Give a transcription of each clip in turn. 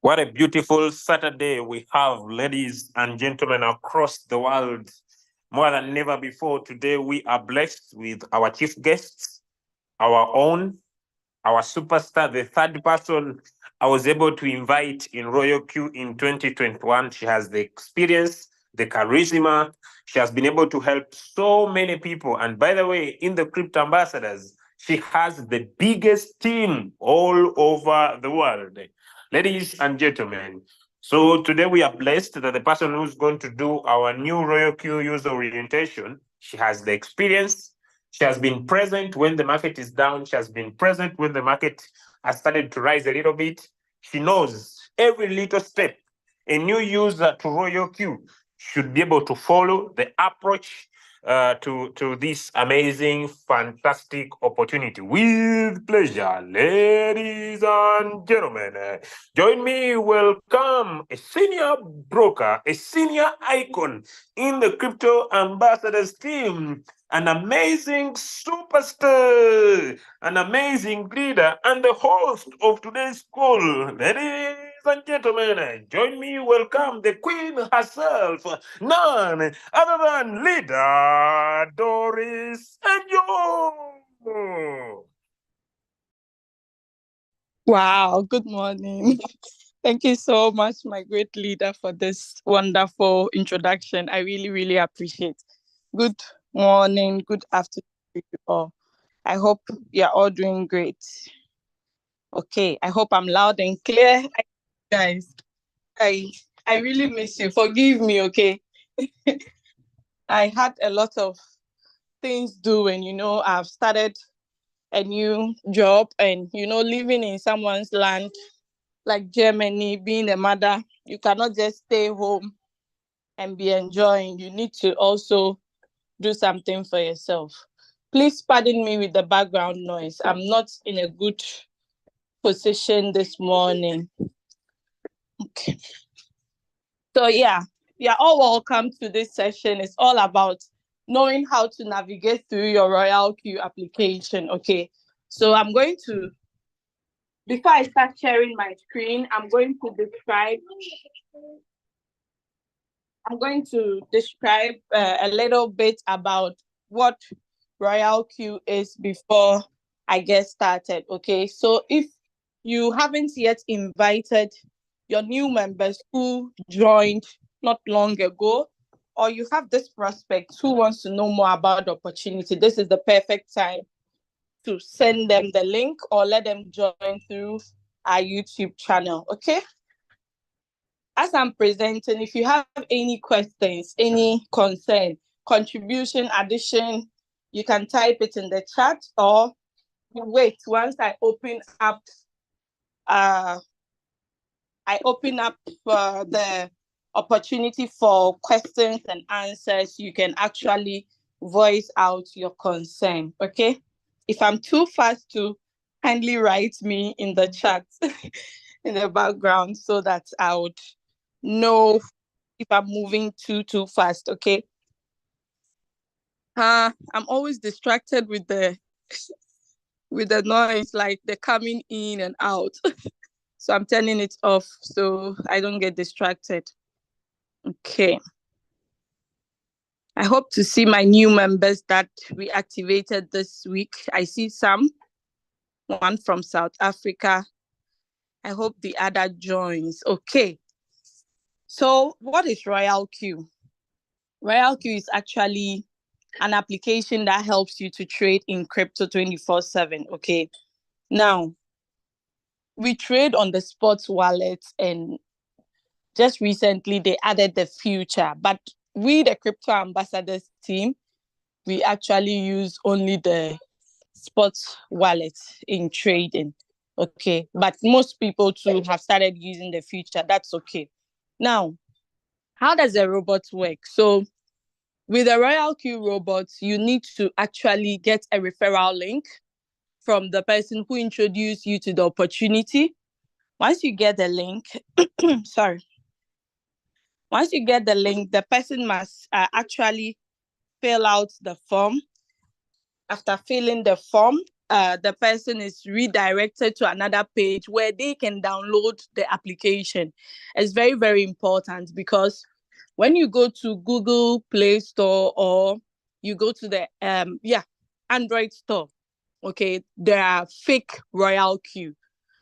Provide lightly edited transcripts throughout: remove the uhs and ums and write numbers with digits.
What a beautiful Saturday we have, ladies and gentlemen, across the world. More than ever before, today we are blessed with our chief guests, our own, our superstar, the third person I was able to invite in Royal Q in 2021. She has the experience, the charisma. She has been able to help so many people. And by the way, in the Crypto Ambassadors, she has the biggest team all over the world. Ladies and gentlemen, so today we are blessed that the person who's going to do our new Royal Q user orientation, she has the experience. She has been present when the market is down. She has been present when the market has started to rise a little bit. She knows every little step a new user to Royal Q should be able to follow the approach to this amazing, fantastic opportunity. With pleasure, ladies and gentlemen, join me, welcome a senior broker, a senior icon in the Crypto Ambassadors team, an amazing superstar, an amazing leader, and the host of today's call. Ladies and gentlemen, join me, welcome the queen herself, none other than leader Doris and you. Wow, good morning. Thank you so much, my great leader, for this wonderful introduction. I really, really appreciate. Good morning, good afternoon to you all. I hope you're all doing great. Okay, I hope I'm loud and clear. Guys, I really miss you. Forgive me, okay? I had a lot of things doing, I've started a new job and, living in someone's land like Germany, being a mother, you cannot just stay home and be enjoying. You need to also do something for yourself. Please pardon me with the background noise. I'm not in a good position this morning. Okay. So yeah, you're all welcome to this session. It's all about knowing how to navigate through your Royal Q application. Okay. So before I start sharing my screen, I'm going to describe a little bit about what Royal Q is before I get started, okay? So if you haven't yet invited your new members who joined not long ago, or you have this prospect who wants to know more about the opportunity, this is the perfect time to send them the link or let them join through our YouTube channel, okay? As I'm presenting, if you have any questions, any concern, contribution, addition, you can type it in the chat, or you wait. Once I open up the opportunity for questions and answers, you can actually voice out your concern, okay? If I'm too fast, to kindly write me in the chat in the background so that I would know if I'm moving too fast, okay? I'm always distracted with the noise, like the coming in and out. So I'm turning it off so I don't get distracted. Okay. I hope to see my new members that we activated this week. I see one from South Africa. I hope the other joins. Okay. So what is Royal Q? Royal Q is actually an application that helps you to trade in crypto 24/7. Okay. Now, we trade on the sports wallet, and just recently they added the future. But we, the Crypto Ambassadors team, we actually use only the sports wallet in trading. Okay. But most people too have started using the future. That's okay. Now, how does the robot work? So with the Royal Q robots, you need to actually get a referral link from the person who introduced you to the opportunity. Once you get the link, once you get the link, the person must actually fill out the form. After filling the form, the person is redirected to another page where they can download the application. It's very, very important, because when you go to Google Play Store or you go to the Android store, okay, there are fake Royal Q.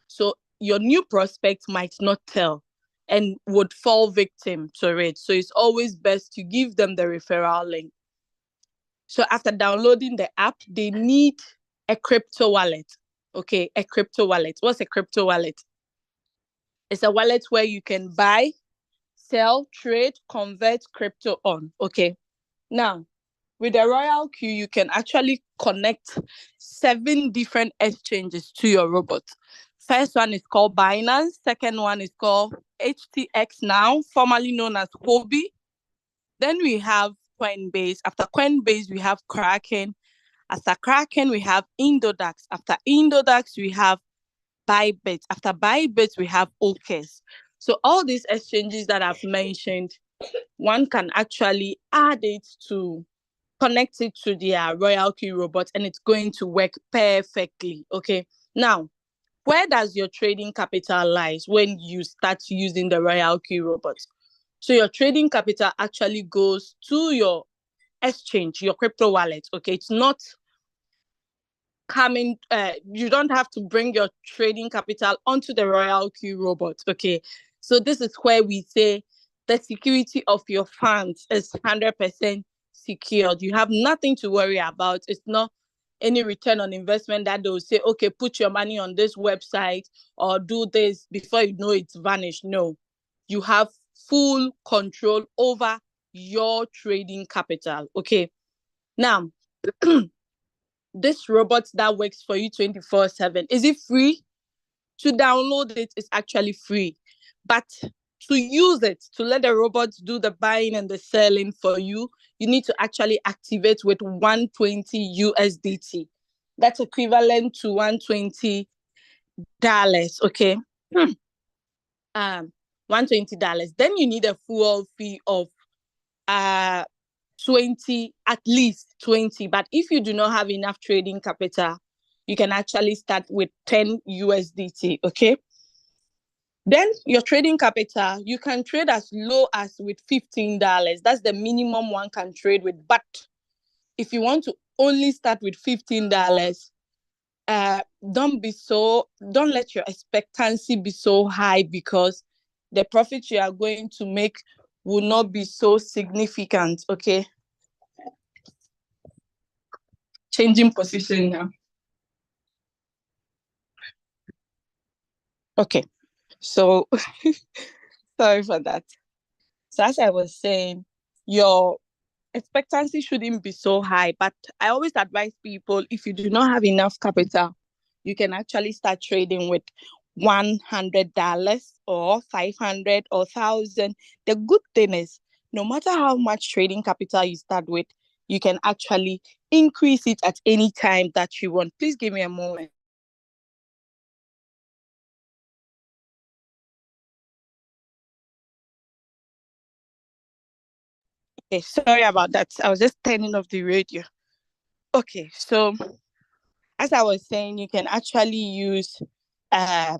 So your new prospect might not tell and would fall victim to it. So it's always best to give them the referral link. So after downloading the app, they need a crypto wallet. Okay, a crypto wallet. What's a crypto wallet? It's a wallet where you can buy, sell, trade, convert crypto on. Okay. Now, with the Royal Q, you can actually connect 7 different exchanges to your robot. First one is called Binance. Second one is called HTX now, formerly known as Huobi. Then we have Coinbase. After Coinbase, we have Kraken. After Kraken, we have Indodax. After Indodax, we have Bybit. After Bybit, we have OKS. So all these exchanges that I've mentioned, one can actually add it to connect it to their Royal Q robot, and it's going to work perfectly. Okay. Now, where does your trading capital lies when you start using the Royal Q robot? So your trading capital actually goes to your exchange, your crypto wallet. Okay. It's not coming, you don't have to bring your trading capital onto the Royal Q robot. Okay. So this is where we say the security of your funds is 100% secured. You have nothing to worry about. It's not any return on investment that they'll say, okay, put your money on this website or do this, before you know it's vanished. No, you have full control over your trading capital. Okay. Now, this robot that works for you 24/7, is it free? To download it is actually free, but to use it, to let the robots do the buying and the selling for you, you need to actually activate with 120 USDT. That's equivalent to $120. Okay. $120. Then you need a full fee of 20, at least 20. But if you do not have enough trading capital, you can actually start with 10 USDT. Okay. Then your trading capital, you can trade as low as with $15. That's the minimum one can trade with. But if you want to only start with $15, don't let your expectancy be so high, because the profit you are going to make will not be so significant. Okay. Changing position now. Okay. So sorry for that. So as I was saying, your expectancy shouldn't be so high, but I always advise people, if you do not have enough capital, you can actually start trading with $100 or $500 or $1,000. The good thing is, no matter how much trading capital you start with, you can actually increase it at any time that you want. Please give me a moment. Okay, sorry about that. I was just turning off the radio. Okay, so as I was saying, you can actually use $100,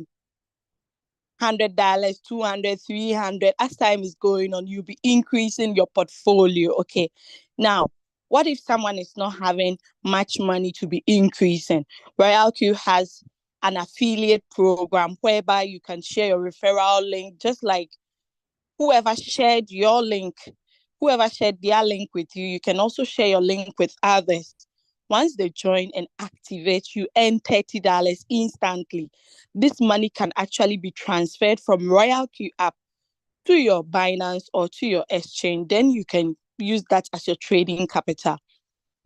200, 300. As time is going on, you'll be increasing your portfolio. Okay. Now, what if someone is not having much money to be increasing? Royal Q has an affiliate program whereby you can share your referral link, just like whoever shared your link, whoever shared their link with you, you can also share your link with others. Once they join and activate, you earn $30 instantly. This money can actually be transferred from Royal Q app to your Binance or to your exchange. Then you can use that as your trading capital.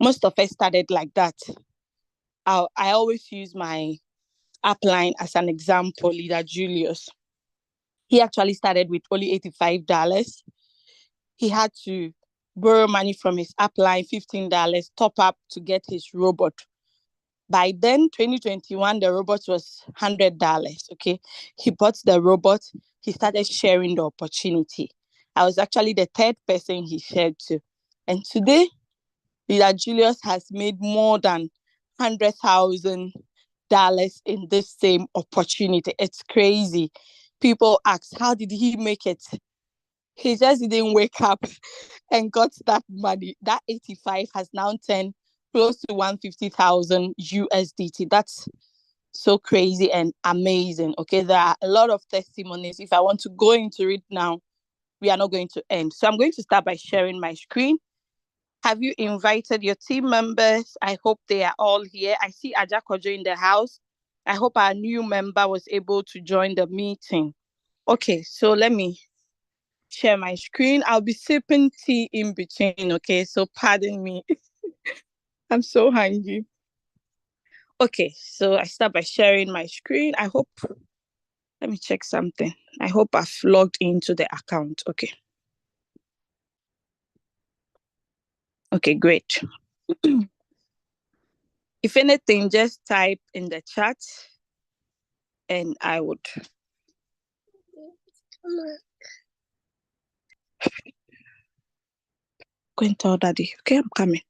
Most of us started like that. I always use my upline as an example, Leader Julius. He actually started with only $85. He had to borrow money from his upline, $15, top up to get his robot. By then, 2021, the robot was $100. Okay. He bought the robot. He started sharing the opportunity. I was actually the third person he shared to. And today, Leader Julius has made more than $100,000 in this same opportunity. It's crazy. People ask, how did he make it? He just didn't wake up and got that money. That 85 has now turned close to 150,000 USDT. That's so crazy and amazing. Okay, there are a lot of testimonies. If I want to go into it now, we are not going to end. So I'm going to start by sharing my screen. Have you invited your team members? I hope they are all here. I see Ajakojo in the house. I hope our new member was able to join the meeting. Okay, so let me share my screen. I'll be sipping tea in between, okay? So pardon me. I'm so hungry. Okay, so I start by sharing my screen. Let me check something. I hope I've logged into the account. Okay. Okay, great. If anything, just type in the chat and I would. Go and tell daddy. Okay, I'm coming.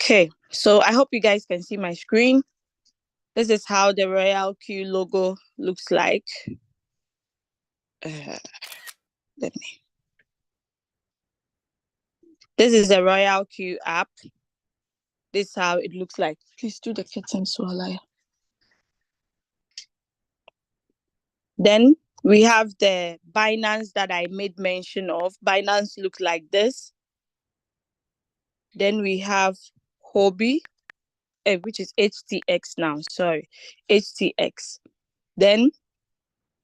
Okay, so I hope you guys can see my screen. This is how the Royal Q logo looks like. Let me. This is the Royal Q app. This is how it looks like. Please do the curtain, so I. Then we have the Binance that I made mention of. Binance looks like this. Then we have Hobby, which is HTX now. Sorry, HTX. Then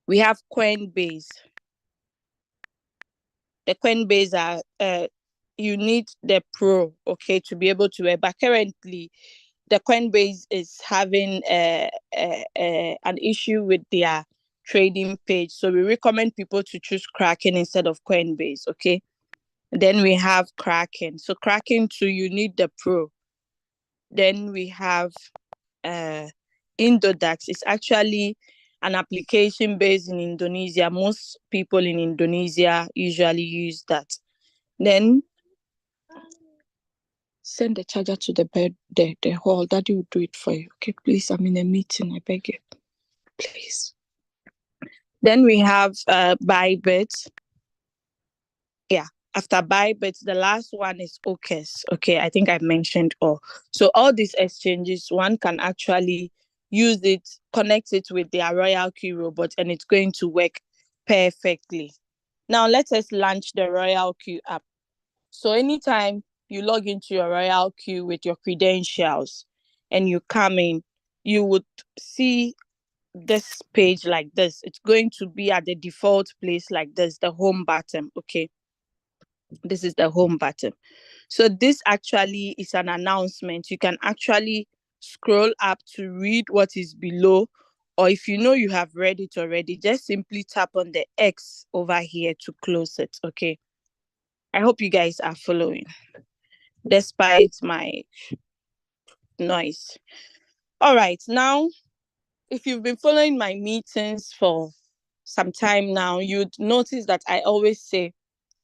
we have Coinbase. The Coinbase are you need the Pro, okay, to be able to. But currently, the Coinbase is having an issue with their trading page, so we recommend people to choose Kraken instead of Coinbase. Okay. Then we have Kraken. So Kraken too, you need the Pro. Then we have Indodax. It's actually an application based in Indonesia. Most people in Indonesia usually use that. Then send the charger to the bed, the hall. Daddy will do it for you. Okay, please. I'm in a meeting. I beg you. Please. Then we have Bybit. Yeah. After Bybit, the last one is OKES. Okay, I think I mentioned all. So all these exchanges, one can actually use it, connect it with their Royal Q robot, and it's going to work perfectly. Now let us launch the Royal Q app. So anytime you log into your Royal Q with your credentials and you come in, you would see this page like this. It's going to be at the default place like this, the home button. Okay. This is the home button. So this actually is an announcement. You can actually scroll up to read what is below, or if you know you have read it already, just simply tap on the X over here to close it. Okay. I hope you guys are following despite my noise. All right. Now, if you've been following my meetings for some time now, you'd notice that I always say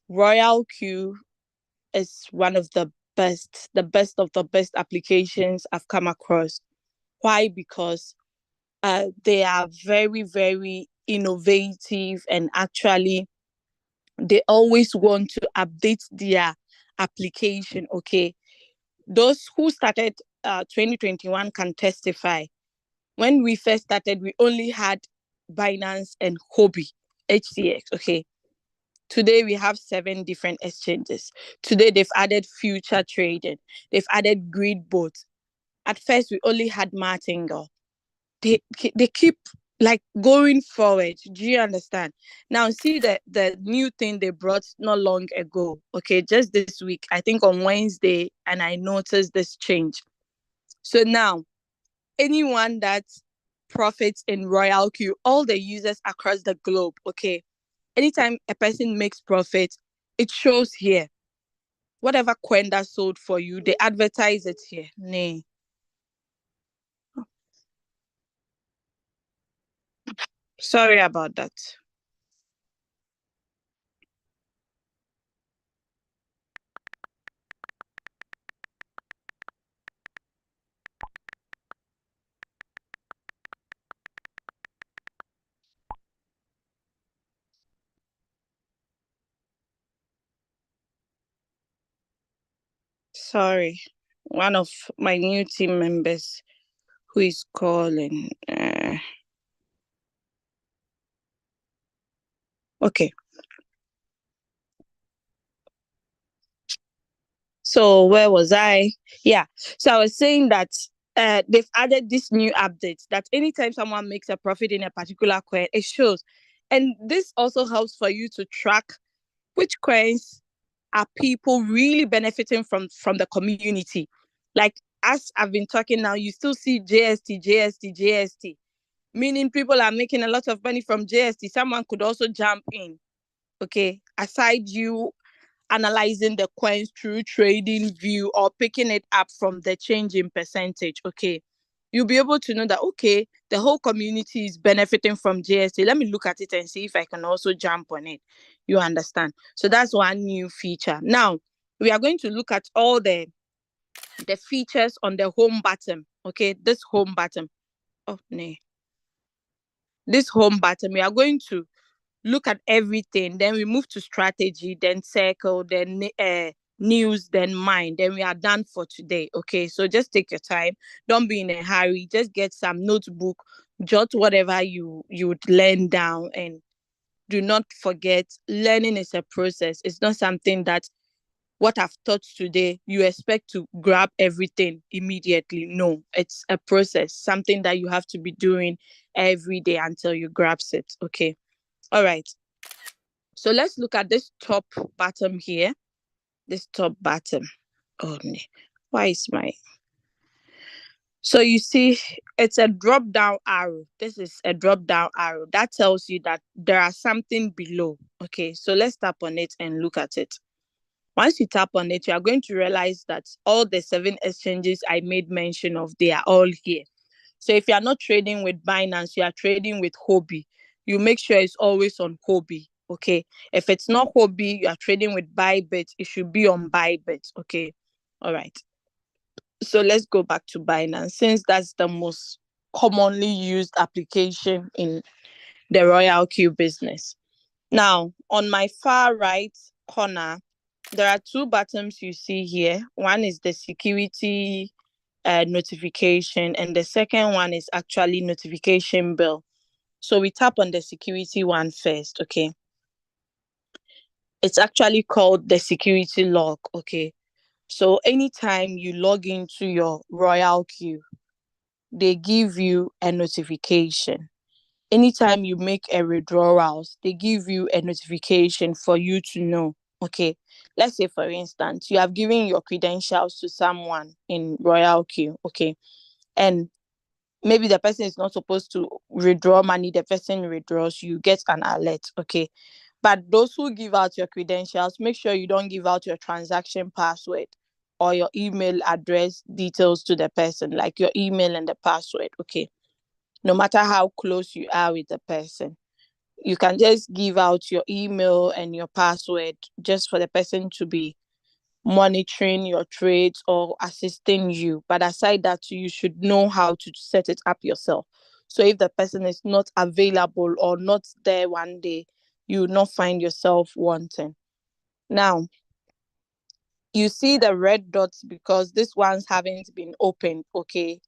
Royal Q is one of the best of the best applications I've come across. Why? Because they are very, very innovative, and actually they always want to update their application. Okay. Those who started 2021 can testify. When we first started, we only had Binance and Hobby, HTX. Okay. Today we have 7 different exchanges. Today they've added future trading. They've added grid boats. At first we only had Martingale. They keep like going forward. Do you understand? Now see the new thing they brought not long ago. Okay, just this week. I think on Wednesday, and I noticed this change. So now anyone that profits in Royal Q, all the users across the globe, okay, anytime a person makes profit, it shows here. Whatever coin that sold for you, they advertise it here. Sorry about that. Sorry. One of my new team members who is calling. Okay. So where was I? Yeah. So I was saying that they've added this new update that anytime someone makes a profit in a particular coin, it shows. And this also helps for you to track which coins are people really benefiting from the community. Like as I've been talking now, you still see JST, JST, JST, meaning people are making a lot of money from JST. Someone could also jump in. Okay. Aside you analyzing the coins through trading view or picking it up from the change in percentage, okay, you'll be able to know that, okay, the whole community is benefiting from JST. Let me look at it and see if I can also jump on it. You understand? So that's one new feature. Now, we are going to look at all the features on the home button, okay, this home button. Oh, no. This home button, we are going to look at everything. Then we move to strategy, then circle, then news, then mind. Then we are done for today. Okay, so just take your time. Don't be in a hurry. Just get some notebook, jot whatever you would learn down, and do not forget, learning is a process. It's not something that what I've taught today, you expect to grab everything immediately. No, it's a process, something that you have to be doing every day until you grasp it. Okay. All right. So let's look at this top bottom here. This top bottom. Oh, no. Why is my... So you see, it's a drop down arrow. This is a drop down arrow. That tells you that there are something below. Okay, so let's tap on it and look at it. Once you tap on it, you are going to realize that all the 7 exchanges I made mention of, they are all here. So if you are not trading with Binance, you are trading with Hobby. You make sure it's always on Hobby. Okay. If it's not Hobby, you are trading with Bybit, it should be on Bybit. Okay. All right. So let's go back to Binance, since that's the most commonly used application in the Royal Q business. Now, on my far right corner, there are 2 buttons you see here. One is the security notification, and the second one is actually notification bell. So we tap on the security one first. Okay, it's actually called the security log. Okay, so anytime you log into your Royal Queue, they give you a notification. Anytime you make a withdrawals, they give you a notification for you to know. Okay, let's say for instance, you have given your credentials to someone in Royal Queue. Okay, and maybe the person is not supposed to withdraw money, the person withdraws, you get an alert. Okay, but those who give out your credentials, make sure you don't give out your transaction password or your email address details to the person, like your email and the password. Okay, no matter how close you are with the person, you can just give out your email and your password just for the person to be monitoring your trades or assisting you. But aside that, you should know how to set it up yourself. So if the person is not available or not there one day, you will not find yourself wanting. Now, you see the red dots because these ones haven't been opened. Okay,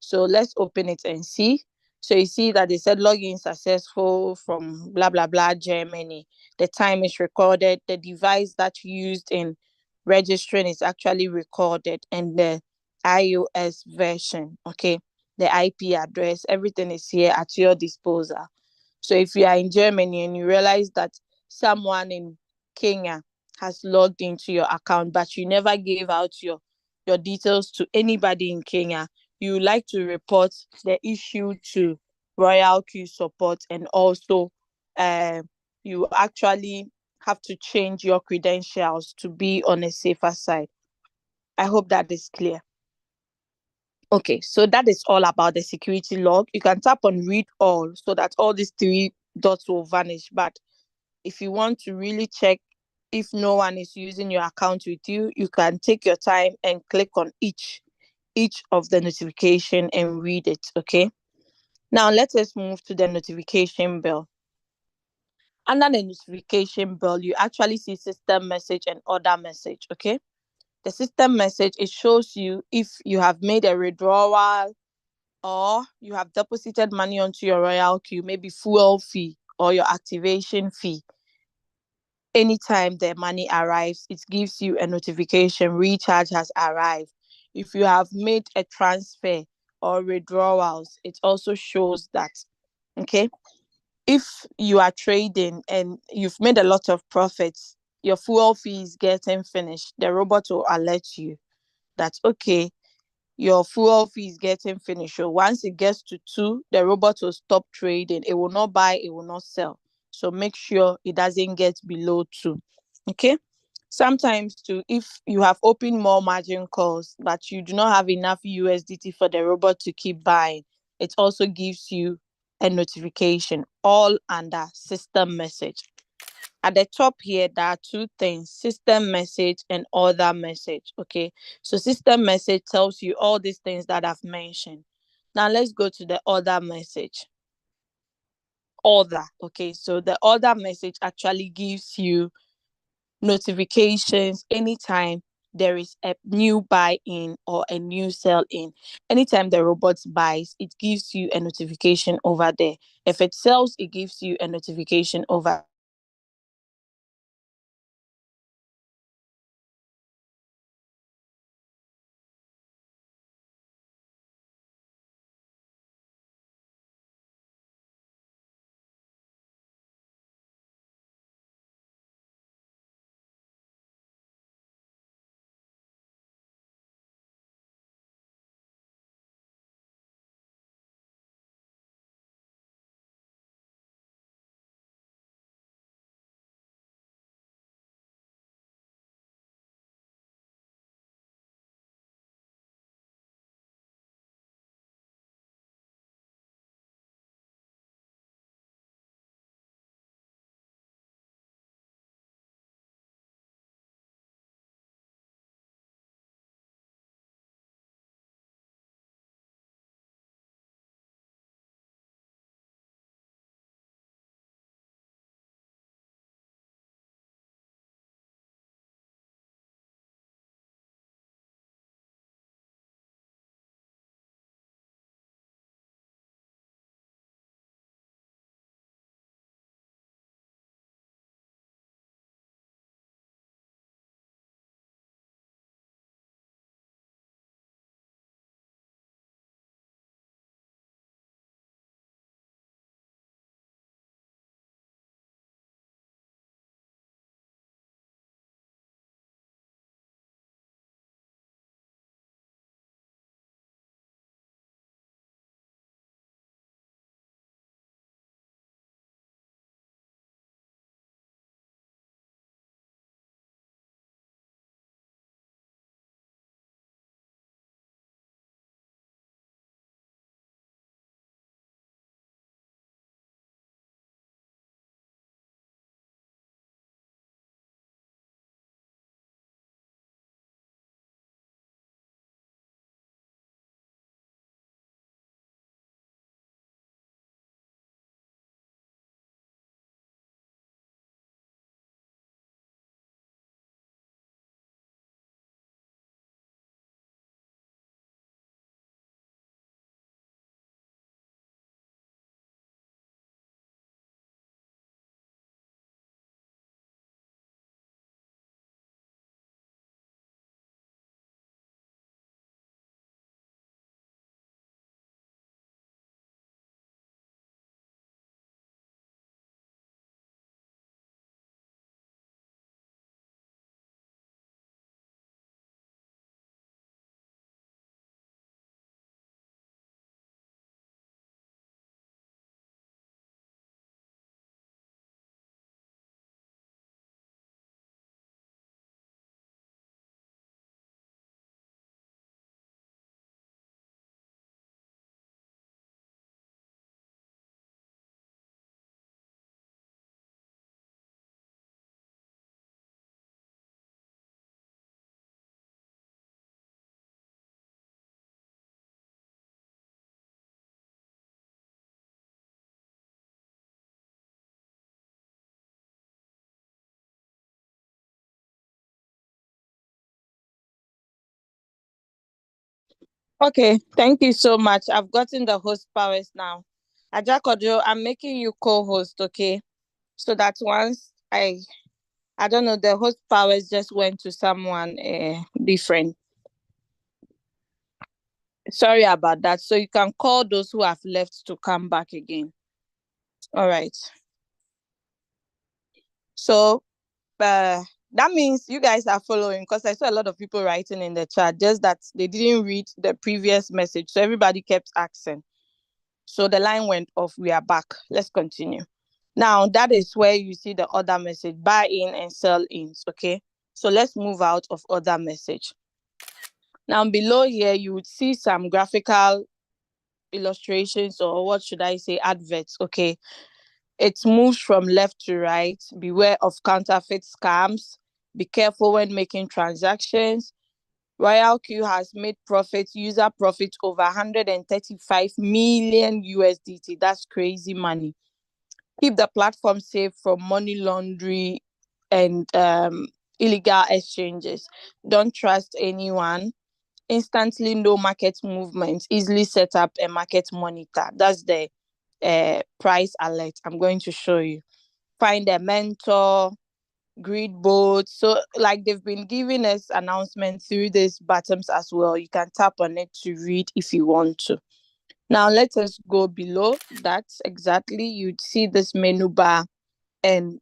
so let's open it and see. So you see that they said login successful from blah, blah, blah, Germany. The time is recorded. The device that you used in registering is actually recorded. And the iOS version, okay, the IP address, everything is here at your disposal. So if you are in Germany and you realize that someone in Kenya has logged into your account, but you never gave out your details to anybody in Kenya, you like to report the issue to Royal Q support, and also you actually have to change your credentials to be on a safer side. I hope that is clear. Okay, so that is all about the security log. You can tap on read all so that all these three dots will vanish. But if you want to really check if no one is using your account with you, you can take your time and click on each of the notification and read it. Okay. Now let us move to the notification bell. Under the notification bell, you actually see system message and other message. Okay. The system message, it shows you if you have made a withdrawal or you have deposited money onto your royal queue, maybe fuel fee or your activation fee. Anytime the money arrives, it gives you a notification recharge has arrived. If you have made a transfer or withdrawals, it also shows that. Okay. If you are trading and you've made a lot of profits, your fuel fee is getting finished, the robot will alert you that, okay, your fuel fee is getting finished. So once it gets to 2, the robot will stop trading. It will not buy, it will not sell. So make sure it doesn't get below 2. Okay. Sometimes too, if you have opened more margin calls but you do not have enough USDT for the robot to keep buying, it also gives you a notification, all under system message. At the top here, there are two things: system message and other message. Okay, so system message tells you all these things that I've mentioned. Now let's go to the other message. Other. Okay, so the other message actually gives you notifications anytime there is a new buy in or a new sell in. Anytime the robot buys, it gives you a notification over there. If it sells, it gives you a notification over there. So all these notifications are actually useful for you to know if the robot is buying or selling. Okay. Okay, thank you so much. I've gotten the host powers now. Ajakojo, I'm making you co-host, okay? So that once I don't know, the host powers just went to someone different. Sorry about that. So you can call those who have left to come back again. All right. So that means you guys are following, because I saw a lot of people writing in the chat, just that they didn't read the previous message. So everybody kept asking. So the line went off. We are back. Let's continue. Now, that is where you see the other message, buy in and sell in. Okay. So let's move out of other message. Now, below here, you would see some graphical illustrations, or what should I say, adverts. Okay. It moves from left to right. Beware of counterfeit scams. Be careful when making transactions. Royal Q has made profits, user profits over 135 million USDT. That's crazy money. Keep the platform safe from money laundering and illegal exchanges. Don't trust anyone. Instantly know market movements. Easily set up a market monitor. That's the price alert I'm going to show you. Find a mentor, grid board. So, like, they've been giving us announcements through these buttons as well. You can tap on it to read if you want to. Now, let us go below that. Exactly. You'd see this menu bar and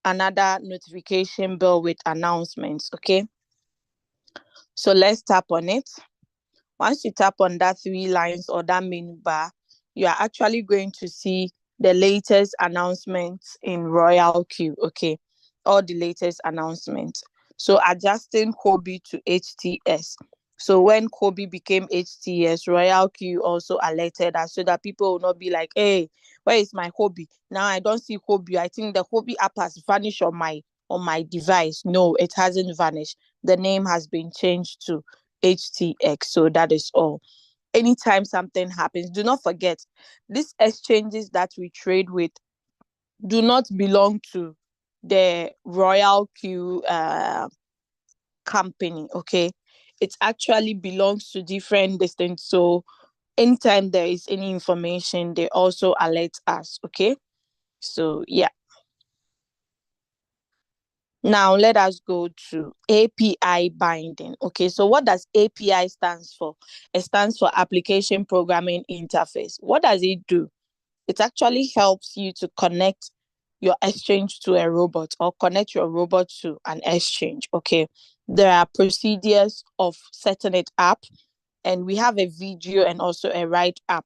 another notification bell with announcements. Okay. So, let's tap on it. Once you tap on that three lines or that menu bar, you are actually going to see the latest announcements in Royal Q. Okay, all the latest announcements. So adjusting Kobe to HTS. So when Kobe became HTS, Royal Q also alerted us so that people will not be like, hey, where is my hobby? Now I don't see hobby. I think the hobby app has vanished on my device. No, it hasn't vanished. The name has been changed to HTX. So that is all. Anytime something happens, do not forget, these exchanges that we trade with do not belong to the Royal Q company. Okay, it actually belongs to different distance. So anytime there is any information, they also alert us. Okay, so yeah. Now let us go to API binding. Okay, so what does API stands for? It stands for Application Programming Interface. What does it do? It actually helps you to connect your exchange to a robot, or connect your robot to an exchange. Okay, there are procedures of setting it up, and we have a video and also a write up.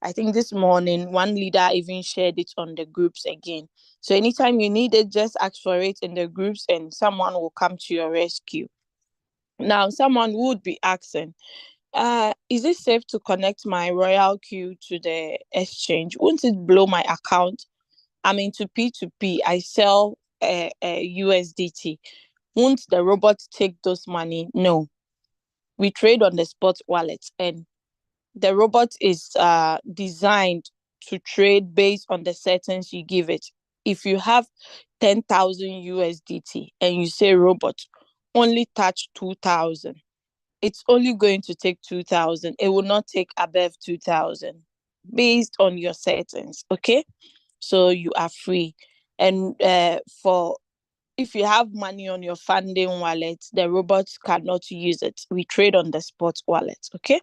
I think this morning one leader even shared it on the groups again. So anytime you need it, just ask for it in the groups and someone will come to your rescue. Now, someone would be asking, is it safe to connect my Royal Q to the exchange? Won't it blow my account? I'm into P2P. I sell USDT. Won't the robot take those money? No. We trade on the spot wallet, and the robot is designed to trade based on the settings you give it. If you have 10,000 USDT and you say robot, only touch 2,000, it's only going to take 2,000. It will not take above 2,000 based on your settings. Okay. So you are free. And for if you have money on your funding wallet, the robots cannot use it. We trade on the spot wallet. Okay.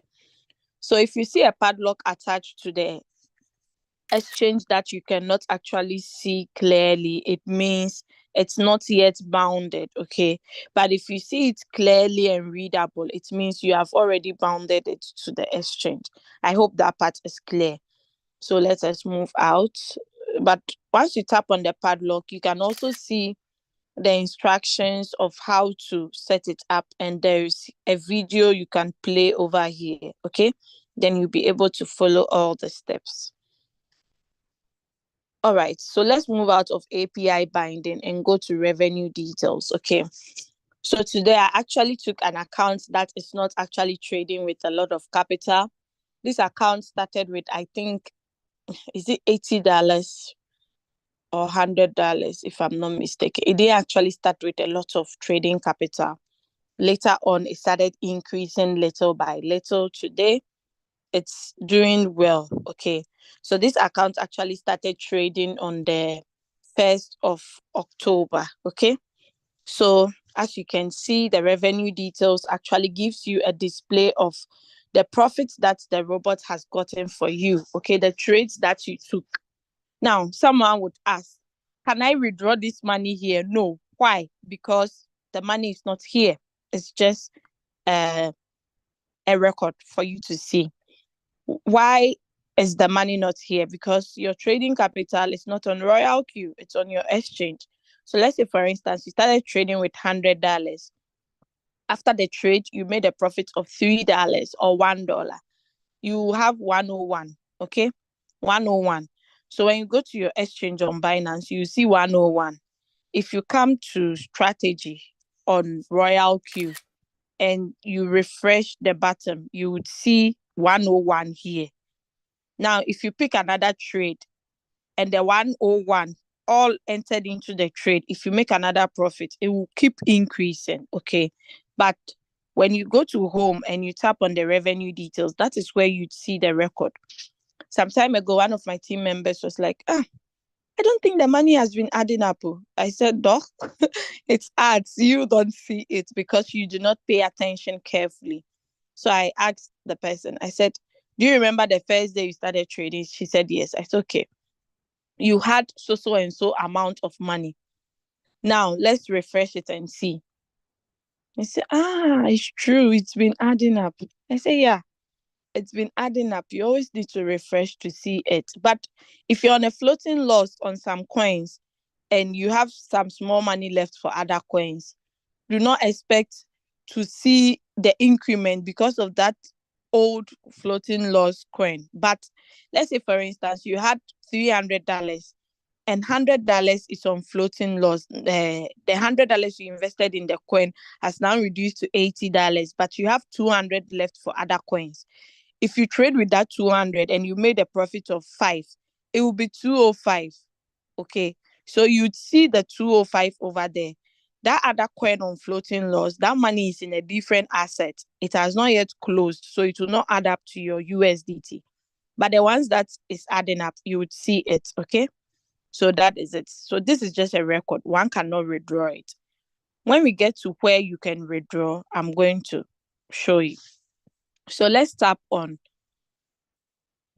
So if you see a padlock attached to the exchange that you cannot actually see clearly, it means it's not yet bounded. Okay. But if you see it clearly and readable, it means you have already bounded it to the exchange. I hope that part is clear. So let us move out. But once you tap on the padlock, you can also see the instructions of how to set it up, and there's a video you can play over here. Okay, then you'll be able to follow all the steps. All right, so let's move out of API binding and go to revenue details. Okay, so today I actually took an account that is not actually trading with a lot of capital. This account started with, I think, is it $80 or $100, if I'm not mistaken. It didn't actually start with a lot of trading capital. Later on, it started increasing little by little. Today, it's doing well. Okay. So this account actually started trading on the 1st of October. Okay. So as you can see, the revenue details actually gives you a display of the profits that the robot has gotten for you. Okay. The trades that you took. Now, someone would ask, can I withdraw this money here? No. Why? Because the money is not here. It's just a record for you to see. Why is the money not here? Because your trading capital is not on Royal Q, it's on your exchange. So let's say, for instance, you started trading with $100. After the trade, you made a profit of $3 or $1. You have 101, okay? 101. So when you go to your exchange on Binance, you see 101. If you come to strategy on Royal Q and you refresh the button, you would see 101 here. Now, if you pick another trade and the 101 all entered into the trade, if you make another profit, it will keep increasing, okay? But when you go to home and you tap on the revenue details, that is where you'd see the record. Some time ago, one of my team members was like, I don't think the money has been adding up. I said, Doc, it adds. You don't see it because you do not pay attention carefully. So I asked the person, I said, do you remember the first day you started trading? She said, yes. I said, okay. You had so and so amount of money. Now let's refresh it and see. I said, it's true. It's been adding up. I said, yeah, it's been adding up. You always need to refresh to see it. But if you're on a floating loss on some coins and you have some small money left for other coins, do not expect to see the increment because of that old floating loss coin. But let's say, for instance, you had $300 and $100 is on floating loss. The $100 you invested in the coin has now reduced to $80, but you have 200 left for other coins. If you trade with that 200 and you made a profit of 5, it will be 205. Okay. So you'd see the 205 over there. That other coin on floating loss, that money is in a different asset. It has not yet closed, so it will not add up to your USDT. But the ones that is adding up, you would see it. Okay. So that is it. So this is just a record. One cannot withdraw it. When we get to where you can withdraw, I'm going to show you. So let's tap on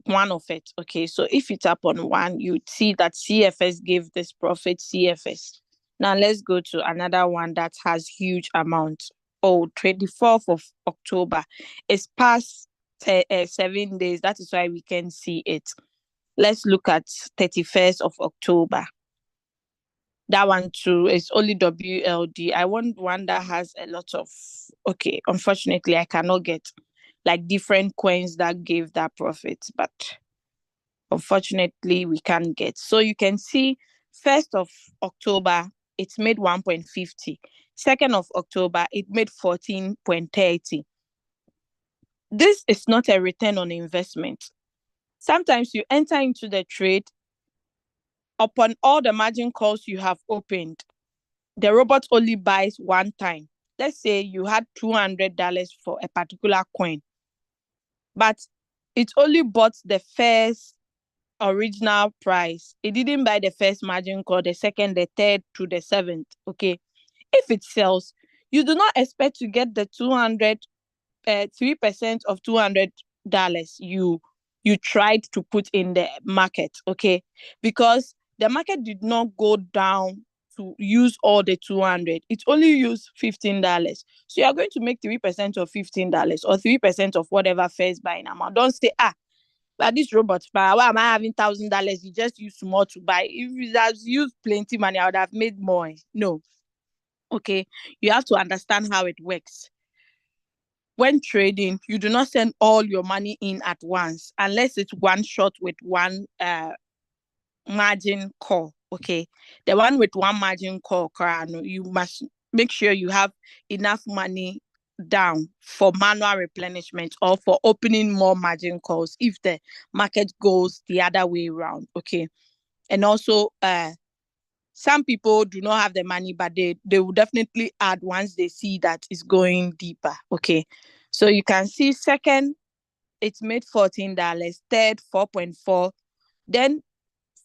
one of it. Okay, so if you tap on one, you see that CFS gave this profit CFS. Now let's go to another one that has huge amount. 24th of October. It's past 7 days. That is why we can see it. Let's look at 31st of October. That one too is only WLD. I want one that has a lot of, okay, unfortunately, I cannot get like different coins that gave that profit, but unfortunately, we can't get. So you can see 1st of October, it made 1.50. 2nd of October, it made 14.30. This is not a return on investment. Sometimes you enter into the trade upon all the margin calls you have opened. The robot only buys one time. Let's say you had $200 for a particular coin, but it only bought the first original price. It didn't buy the first margin call, the second, the third to the seventh. Okay. If it sells, you do not expect to get the 3% of $200 you tried to put in the market. Okay. Because the market did not go down to use all the 200. It only used $15. So you are going to make 3% of $15 or 3% of whatever first buying amount. Don't say, but this robot, why am I having $1,000? You just use small to buy. If you had used plenty money, I would have made more. No. Okay. You have to understand how it works. When trading, you do not send all your money in at once unless it's one shot with one margin call. Okay. The one with one margin call, you must make sure you have enough money down for manual replenishment or for opening more margin calls if the market goes the other way around. Okay. And also Some people do not have the money, but they will definitely add once they see that it's going deeper. Okay. So you can see second, it's made $14. Third, 4.4. Then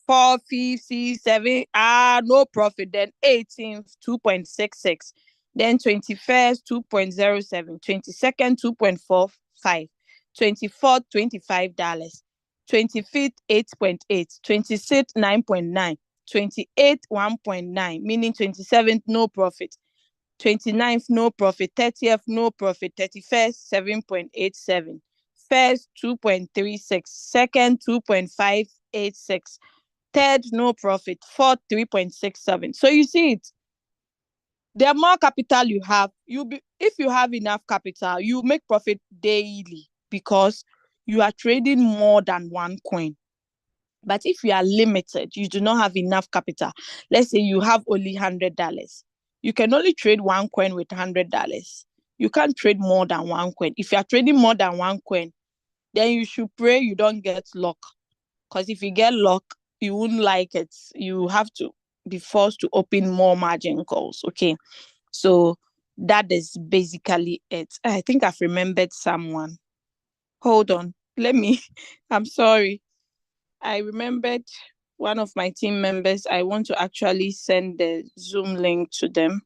fourth, fifth, sixth, seven, no profit. Then 18th, 2.66. Then 21st, 2.07. 22nd, 2.45. 24th, $25. 25th, 8.8. 26th, 9.9. 28th, 1.9, meaning 27th, no profit. 29th, no profit. 30th, no profit. 31st, 7.87. First, 2.36. Second, 2.586. Third, no profit. Fourth, 3.67. So you see it. The more capital you have, if you have enough capital, you make profit daily because you are trading more than one coin. But if you are limited, you do not have enough capital. Let's say you have only $100. You can only trade one coin with $100. You can't trade more than one coin. If you are trading more than one coin, then you should pray you don't get luck. Because if you get luck, you wouldn't like it. You have to be forced to open more margin calls. Okay. So that is basically it. I think I've remembered someone. Hold on. I'm sorry. I remembered one of my team members. I want to actually send the Zoom link to them.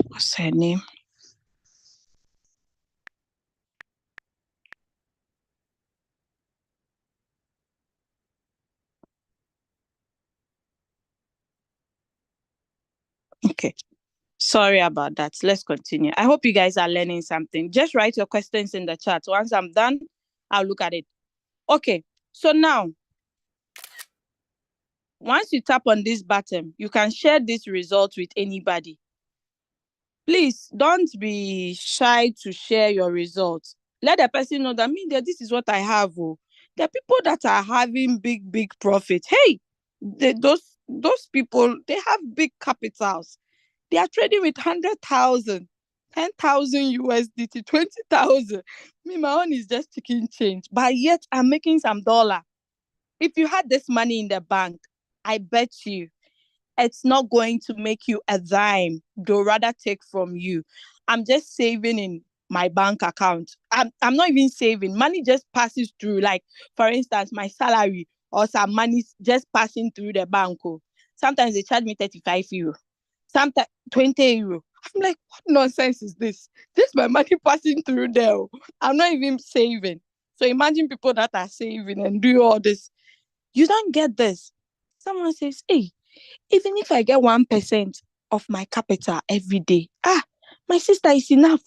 What's her name? Okay. Sorry about that. Let's continue. I hope you guys are learning something. Just write your questions in the chat. Once I'm done, I'll look at it. Okay. So now, once you tap on this button, you can share this result with anybody. Please don't be shy to share your results. Let the person know that this is what I have. Oh. The people that are having big profits. Hey, those people, they have big capitals. They are trading with 100,000, 10,000 USDT, 20,000. Me, my own is just chicken change. But yet I'm making some dollar. If you had this money in the bank, I bet you it's not going to make you a dime. They'll rather take from you. I'm just saving in my bank account. I'm not even saving. Money just passes through. Like, for instance, my salary or some money just passing through the bank. Sometimes they charge me 35 euro. Sometimes 20 euro. I'm like, what nonsense is this? This is my money passing through there. I'm not even saving. So imagine people that are saving and do all this. You don't get this. Someone says, hey, even if I get 1% of my capital every day, my sister is enough.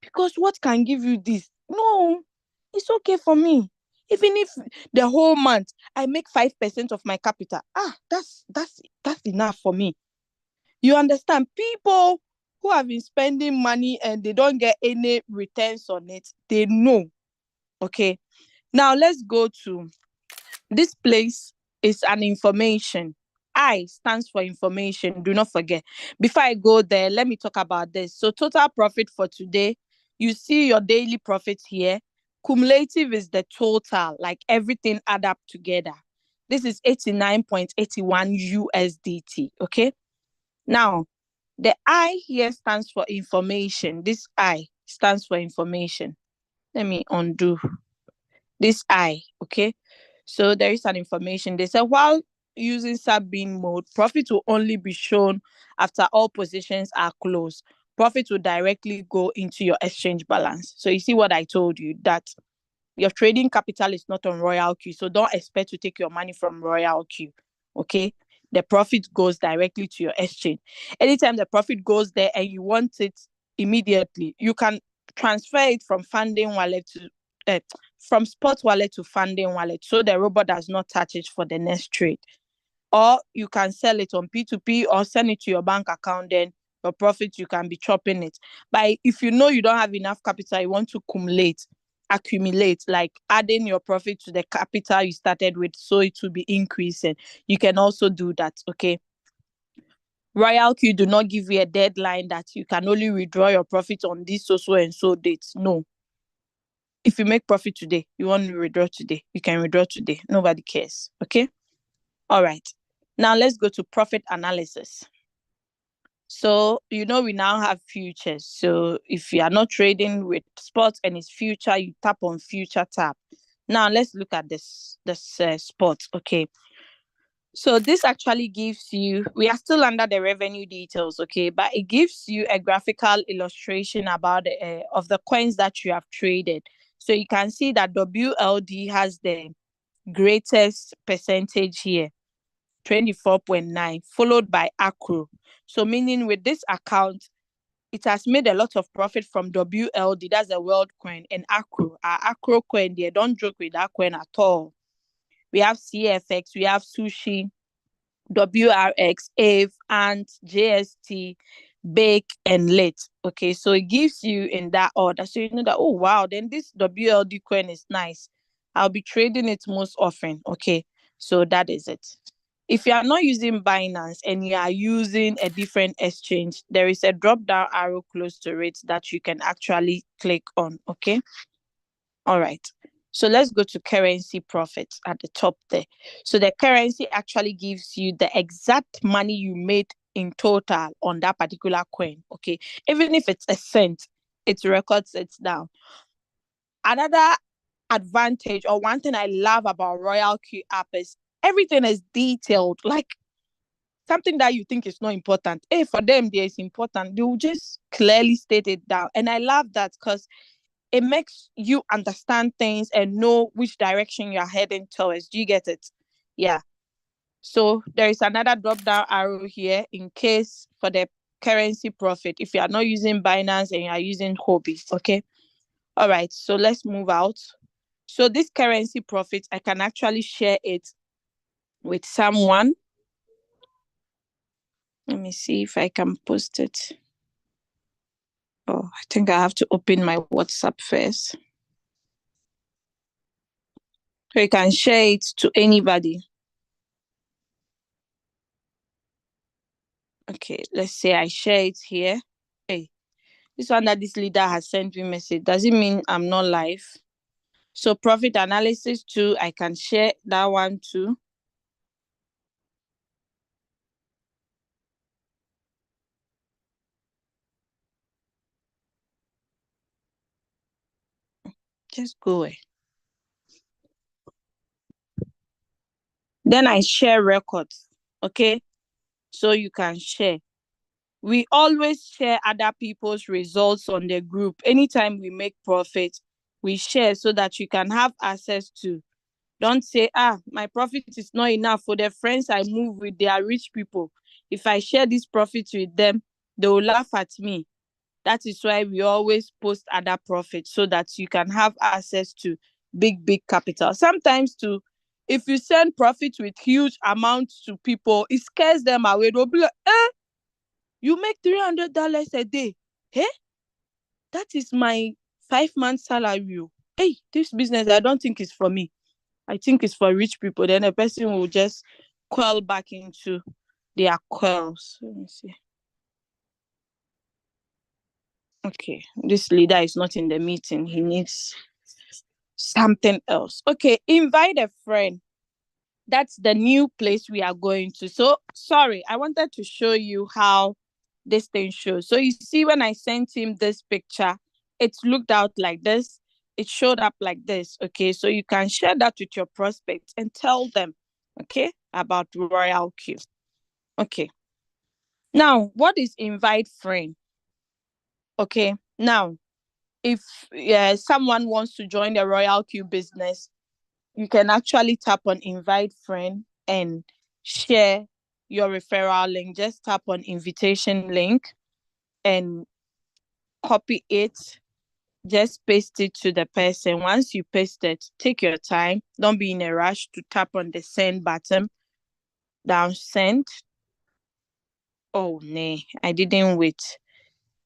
Because what can give you this? No, it's okay for me. Even if the whole month I make 5% of my capital, that's enough for me. You understand? People who have been spending money and they don't get any returns on it, they know. Okay. Now let's go to this place. Is an information. I stands for information. Do not forget. Before I go there, let me talk about this. So total profit for today, you see your daily profit here. Cumulative is the total, like everything add up together. This is 89.81 USDT. Okay. Now, the I here stands for information. This I stands for information. Let me undo this I. Okay. So there is an information. They said while using sub-bin mode, profit will only be shown after all positions are closed. Profit will directly go into your exchange balance. So you see what I told you, that your trading capital is not on Royal Q. So don't expect to take your money from Royal Q. Okay. The profit goes directly to your exchange. Anytime the profit goes there and you want it immediately, you can transfer it from funding wallet to from spot wallet to funding wallet, so the robot does not touch it for the next trade. Or you can sell it on P2P or send it to your bank account, then your profit, you can be chopping it. But if you know you don't have enough capital, you want to accumulate, like adding your profit to the capital you started with, so it will be increasing. You can also do that. Okay. Royal Q do not give you a deadline that you can only withdraw your profit on this so and so dates. No. If you make profit today, you want to withdraw today, you can withdraw today. Nobody cares. Okay. All right. Now let's go to profit analysis. So, we now have futures. So if you are not trading with spots and it's future, you tap on future tab. Now let's look at this spot. Okay. So this actually gives you, we are still under the revenue details, okay, but it gives you a graphical illustration about of the coins that you have traded. So you can see that WLD has the greatest percentage here, 24.9, followed by Acro. So meaning with this account, it has made a lot of profit from WLD, that's a world coin, and Acro. Our Acro coin there, don't joke with that coin at all. We have CFX, we have Sushi, WRX, AVE, and JST, Bake, and Lit. Okay, so it gives you in that order. So you know that, oh, wow, then this WLD coin is nice. I'll be trading it most often. Okay, so that is it. If you are not using Binance and you are using a different exchange, there is a drop down arrow close to it that you can actually click on. Okay. All right. So let's go to currency profits at the top there. So the currency actually gives you the exact money you made in total on that particular coin. Okay. Even if it's a cent, it records it down. Another advantage, or one thing I love about Royal Q app, is everything is detailed. Like something that you think is not important, for them there is important. They will just clearly state it down. And I love that because it makes you understand things and know which direction you're heading towards. Do you get it? Yeah. So there is another drop down arrow here in case for the currency profit. If you are not using Binance and you are using Hobby. Okay. All right. So let's move out. So this currency profit, I can actually share it with someone. Let me see if I can post it. Oh, I think I have to open my WhatsApp first. So you can share it to anybody. Okay, let's say I share it here. Hey, this one that this leader has sent me message, does it mean I'm not live? So profit analysis too, I can share that one too. Just go away. Then I share records. Okay, so you can share. We always share other people's results on the group. Anytime we make profit, we share so that you can have access to. Don't say, my profit is not enough for the friends I move with. They are rich people. If I share this profit with them, they will laugh at me. That is why we always post other profits so that you can have access to big capital. Sometimes too, if you send profit with huge amounts to people, it scares them away. They'll be like, you make $300 a day. Hey, that is my 5 months salary. Hey, this business, I don't think it's for me. I think it's for rich people. Then a person will just coil back into their coils. Let me see. Okay, this leader is not in the meeting. He needs something else. Okay, invite a friend. That's the new place we are going to. So, sorry, I wanted to show you how this thing shows. So, you see, when I sent him this picture, it looked out like this. It showed up like this. Okay, so you can share that with your prospects and tell them, okay, about Royal Q. Okay. Now, what is invite friend? Okay, now, if someone wants to join the Royal Q business, you can actually tap on invite friend and share your referral link. Just tap on invitation link and copy it. Just paste it to the person. Once you paste it, take your time. Don't be in a rush to tap on the send button. Down send. Oh, nay, I didn't wait.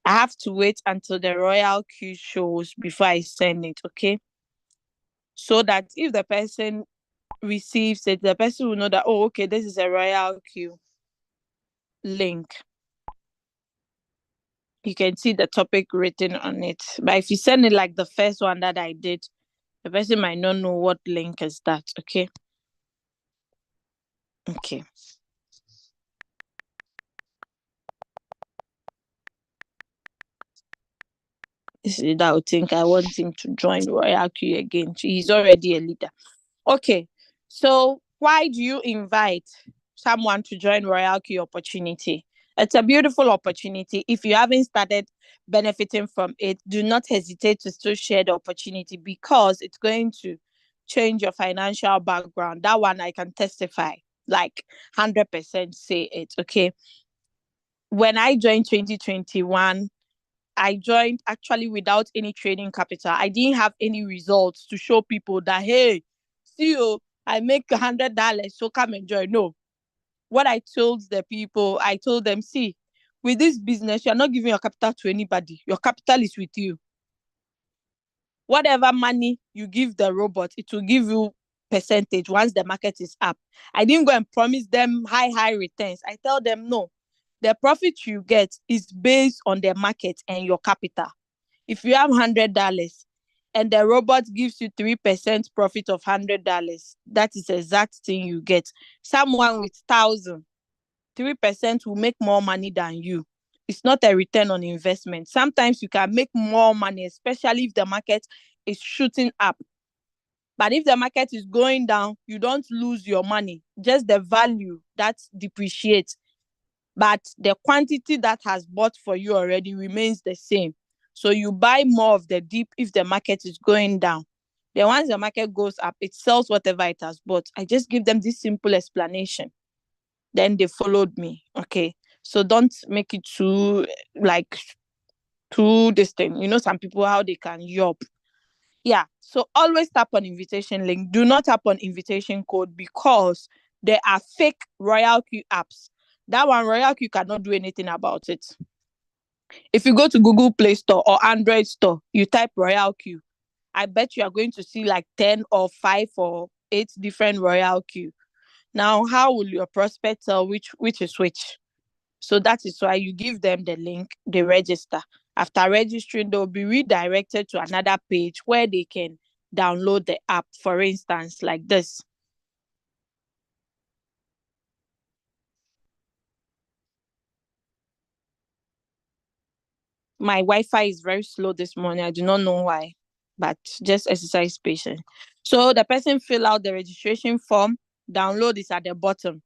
I have to wait until the Royal Q shows before I send it, okay? So that if the person receives it, the person will know that, oh, okay, this is a Royal Q link. you can see the topic written on it. But if you send it like the first one that I did, the person might not know what link is that. Okay. Okay. This is that I would think I want him to join Royal Q again. He's already a leader. Okay. So why do you invite someone to join Royal Q opportunity? It's a beautiful opportunity. If you haven't started benefiting from it, do not hesitate to still share the opportunity because it's going to change your financial background. That one I can testify, like 100% say it. Okay. When I joined 2021, I joined actually without any trading capital. I didn't have any results to show people that, hey, see you, I make $100, so come and join. No. What I told the people, I told them, see, with this business, you're not giving your capital to anybody. Your capital is with you. Whatever money you give the robot, it will give you percentage once the market is up. I didn't go and promise them high returns. I tell them, no, the profit you get is based on the market and your capital. If you have $100 and the robot gives you 3% profit of $100, that is the exact thing you get. Someone with 1,000, 3% will make more money than you. It's not a return on investment. Sometimes you can make more money, especially if the market is shooting up. But if the market is going down, you don't lose your money, just the value that depreciates. But the quantity that has bought for you already remains the same. So you buy more of the dip if the market is going down. Then once the market goes up, it sells whatever it has bought. I just give them this simple explanation. Then they followed me. Okay. So don't make it too this thing. You know, some people how they can yop. Yeah. So always tap on invitation link. Do not tap on invitation code because there are fake Royal Q apps. That one, Royal Q cannot do anything about it. If you go to Google Play Store or Android Store, you type Royal Q, I bet you are going to see like 10 or 5 or 8 different Royal Q. Now, how will your prospect tell which is which? So that is why you give them the link, they register. After registering, they'll be redirected to another page where they can download the app, for instance, like this. My Wi-Fi is very slow this morning. I do not know why, but just exercise patience. So the person fill out the registration form, download is at the bottom.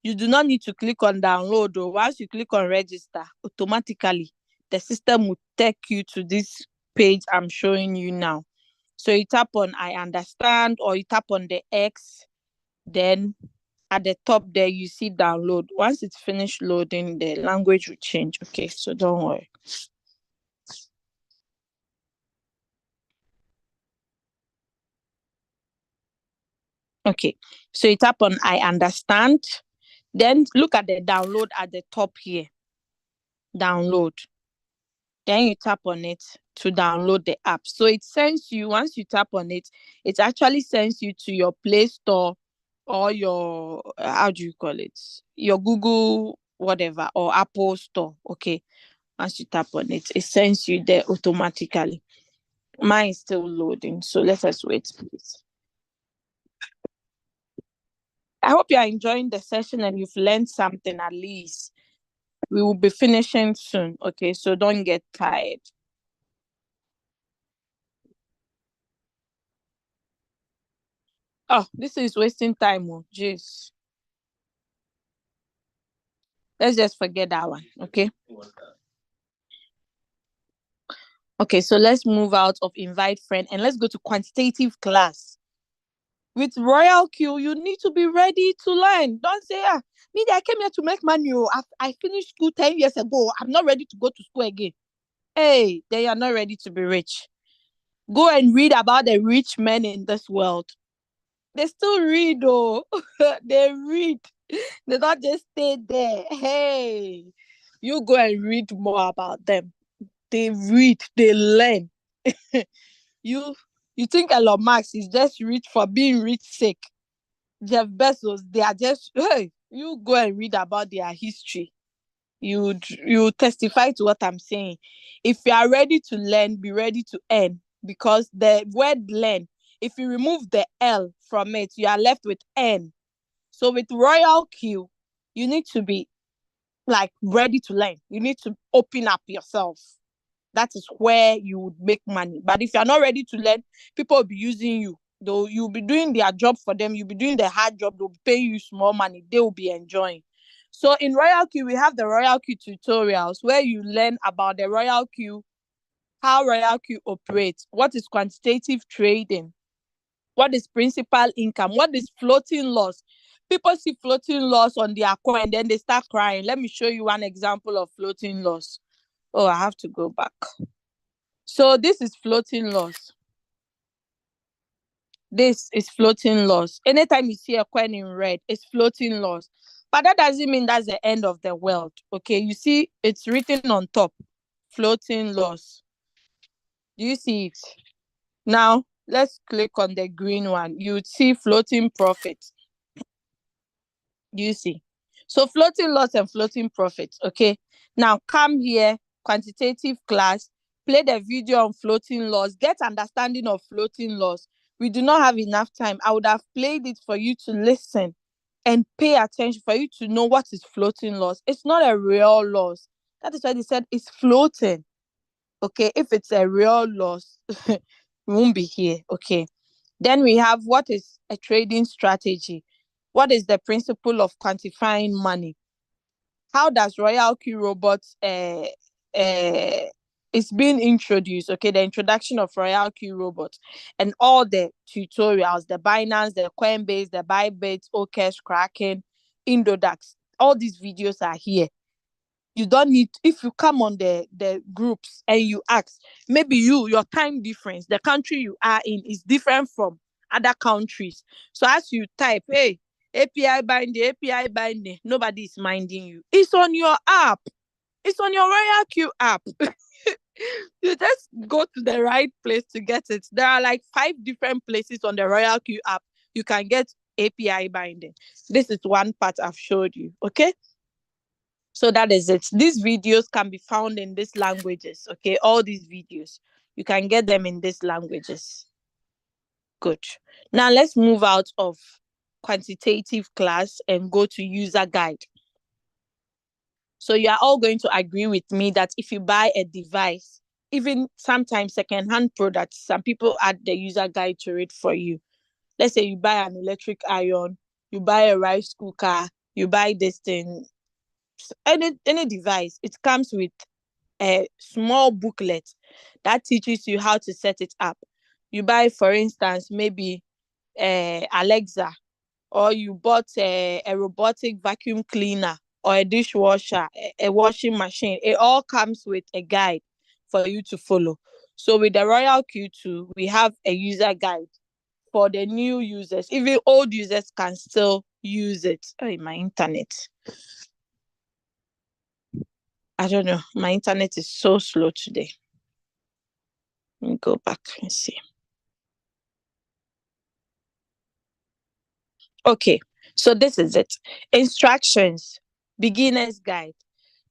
You do not need to click on download, or once you click on register, automatically the system will take you to this page I'm showing you now. So you tap on I understand, or you tap on the X, then at the top there you see download. Once it's finished loading, the language will change. Okay, so don't worry. Okay, so you tap on I understand, then look at the download at the top here. Download. Then you tap on it to download the app. So it sends you, once you tap on it, it actually sends you to your Play Store or your, how do you call it? Your Google, whatever, or Apple Store. Okay. Once you tap on it, it sends you there automatically. Mine is still loading. So let us wait, please. I hope you are enjoying the session and you've learned something at least. We will be finishing soon. Okay. So don't get tired. Oh, this is wasting time. Oh, jeez. Let's just forget that one. Okay. Okay, so let's move out of invite friend and let's go to quantitative class. With Royal Q, you need to be ready to learn. Don't say, me, I came here to make money. I finished school 10 years ago. I'm not ready to go to school again. Hey, they are not ready to be rich. Go and read about the rich men in this world. They still read, though. They read. They don't just stay there. Hey, you go and read more about them. They read, they learn. you you think Elon Musk is just rich for being rich sake? Jeff Bezos, they are just, hey, you go and read about their history. you testify to what I'm saying. If you are ready to learn, be ready to earn, because the word learn, if you remove the L from it, you are left with N. So with Royal Q, you need to be like ready to learn. You need to open up yourself. That is where you would make money. But if you're not ready to learn, people will be using you. Though you'll be doing their job for them, you'll be doing the hard job, they'll pay you small money, they will be enjoying. So in Royal Q, we have the Royal Q tutorials where you learn about the Royal Q, how Royal Q operates, what is quantitative trading, what is principal income, what is floating loss. People see floating loss on their coin, then they start crying. Let me show you one example of floating loss. Oh, I have to go back. So this is floating loss. This is floating loss. Anytime you see a coin in red, it's floating loss. But that doesn't mean that's the end of the world. Okay, you see it's written on top, floating loss. Do you see it? Now, let's click on the green one. You would see floating profit. Do you see? So floating loss and floating profit. Okay, now come here, quantitative class, play the video on floating loss, get understanding of floating loss. We do not have enough time. I would have played it for you to listen and pay attention, for you to know what is floating loss. It's not a real loss. That is why they said it's floating. Okay, if it's a real loss, we won't be here. Okay, then we have what is a trading strategy. What is the principle of quantifying money? How does Royal Q Robots is being introduced? Okay, the introduction of Royal Q Robots and all the tutorials, the Binance, the Coinbase, the Bybit, OKEsh, Kraken, Indodax. All these videos are here. You don't need, if you come on the groups and you ask, maybe your time difference, the country you are in is different from other countries. So as you type, hey, API binding, nobody is minding you. It's on your app. It's on your Royal Q app. You just go to the right place to get it. There are like 5 different places on the Royal Q app you can get API binding. This is one part I've showed you. Okay. So that is it. These videos can be found in these languages. Okay, all these videos, you can get them in these languages. Good. Now let's move out of quantitative class and go to user guide. So you are all going to agree with me that if you buy a device, even sometimes second-hand products, some people add the user guide to it for you. Let's say you buy an electric iron, you buy a rice cooker, you buy this thing, any device, it comes with a small booklet that teaches you how to set it up. You buy, for instance, maybe Alexa, or you bought a robotic vacuum cleaner or a dishwasher, a washing machine. It all comes with a guide for you to follow. So with the Royal Q2, we have a user guide for the new users. Even old users can still use it. Oh, my internet. I don't know. My internet is so slow today. Let me go back and see. Okay, so this is it. Instructions, beginner's guide.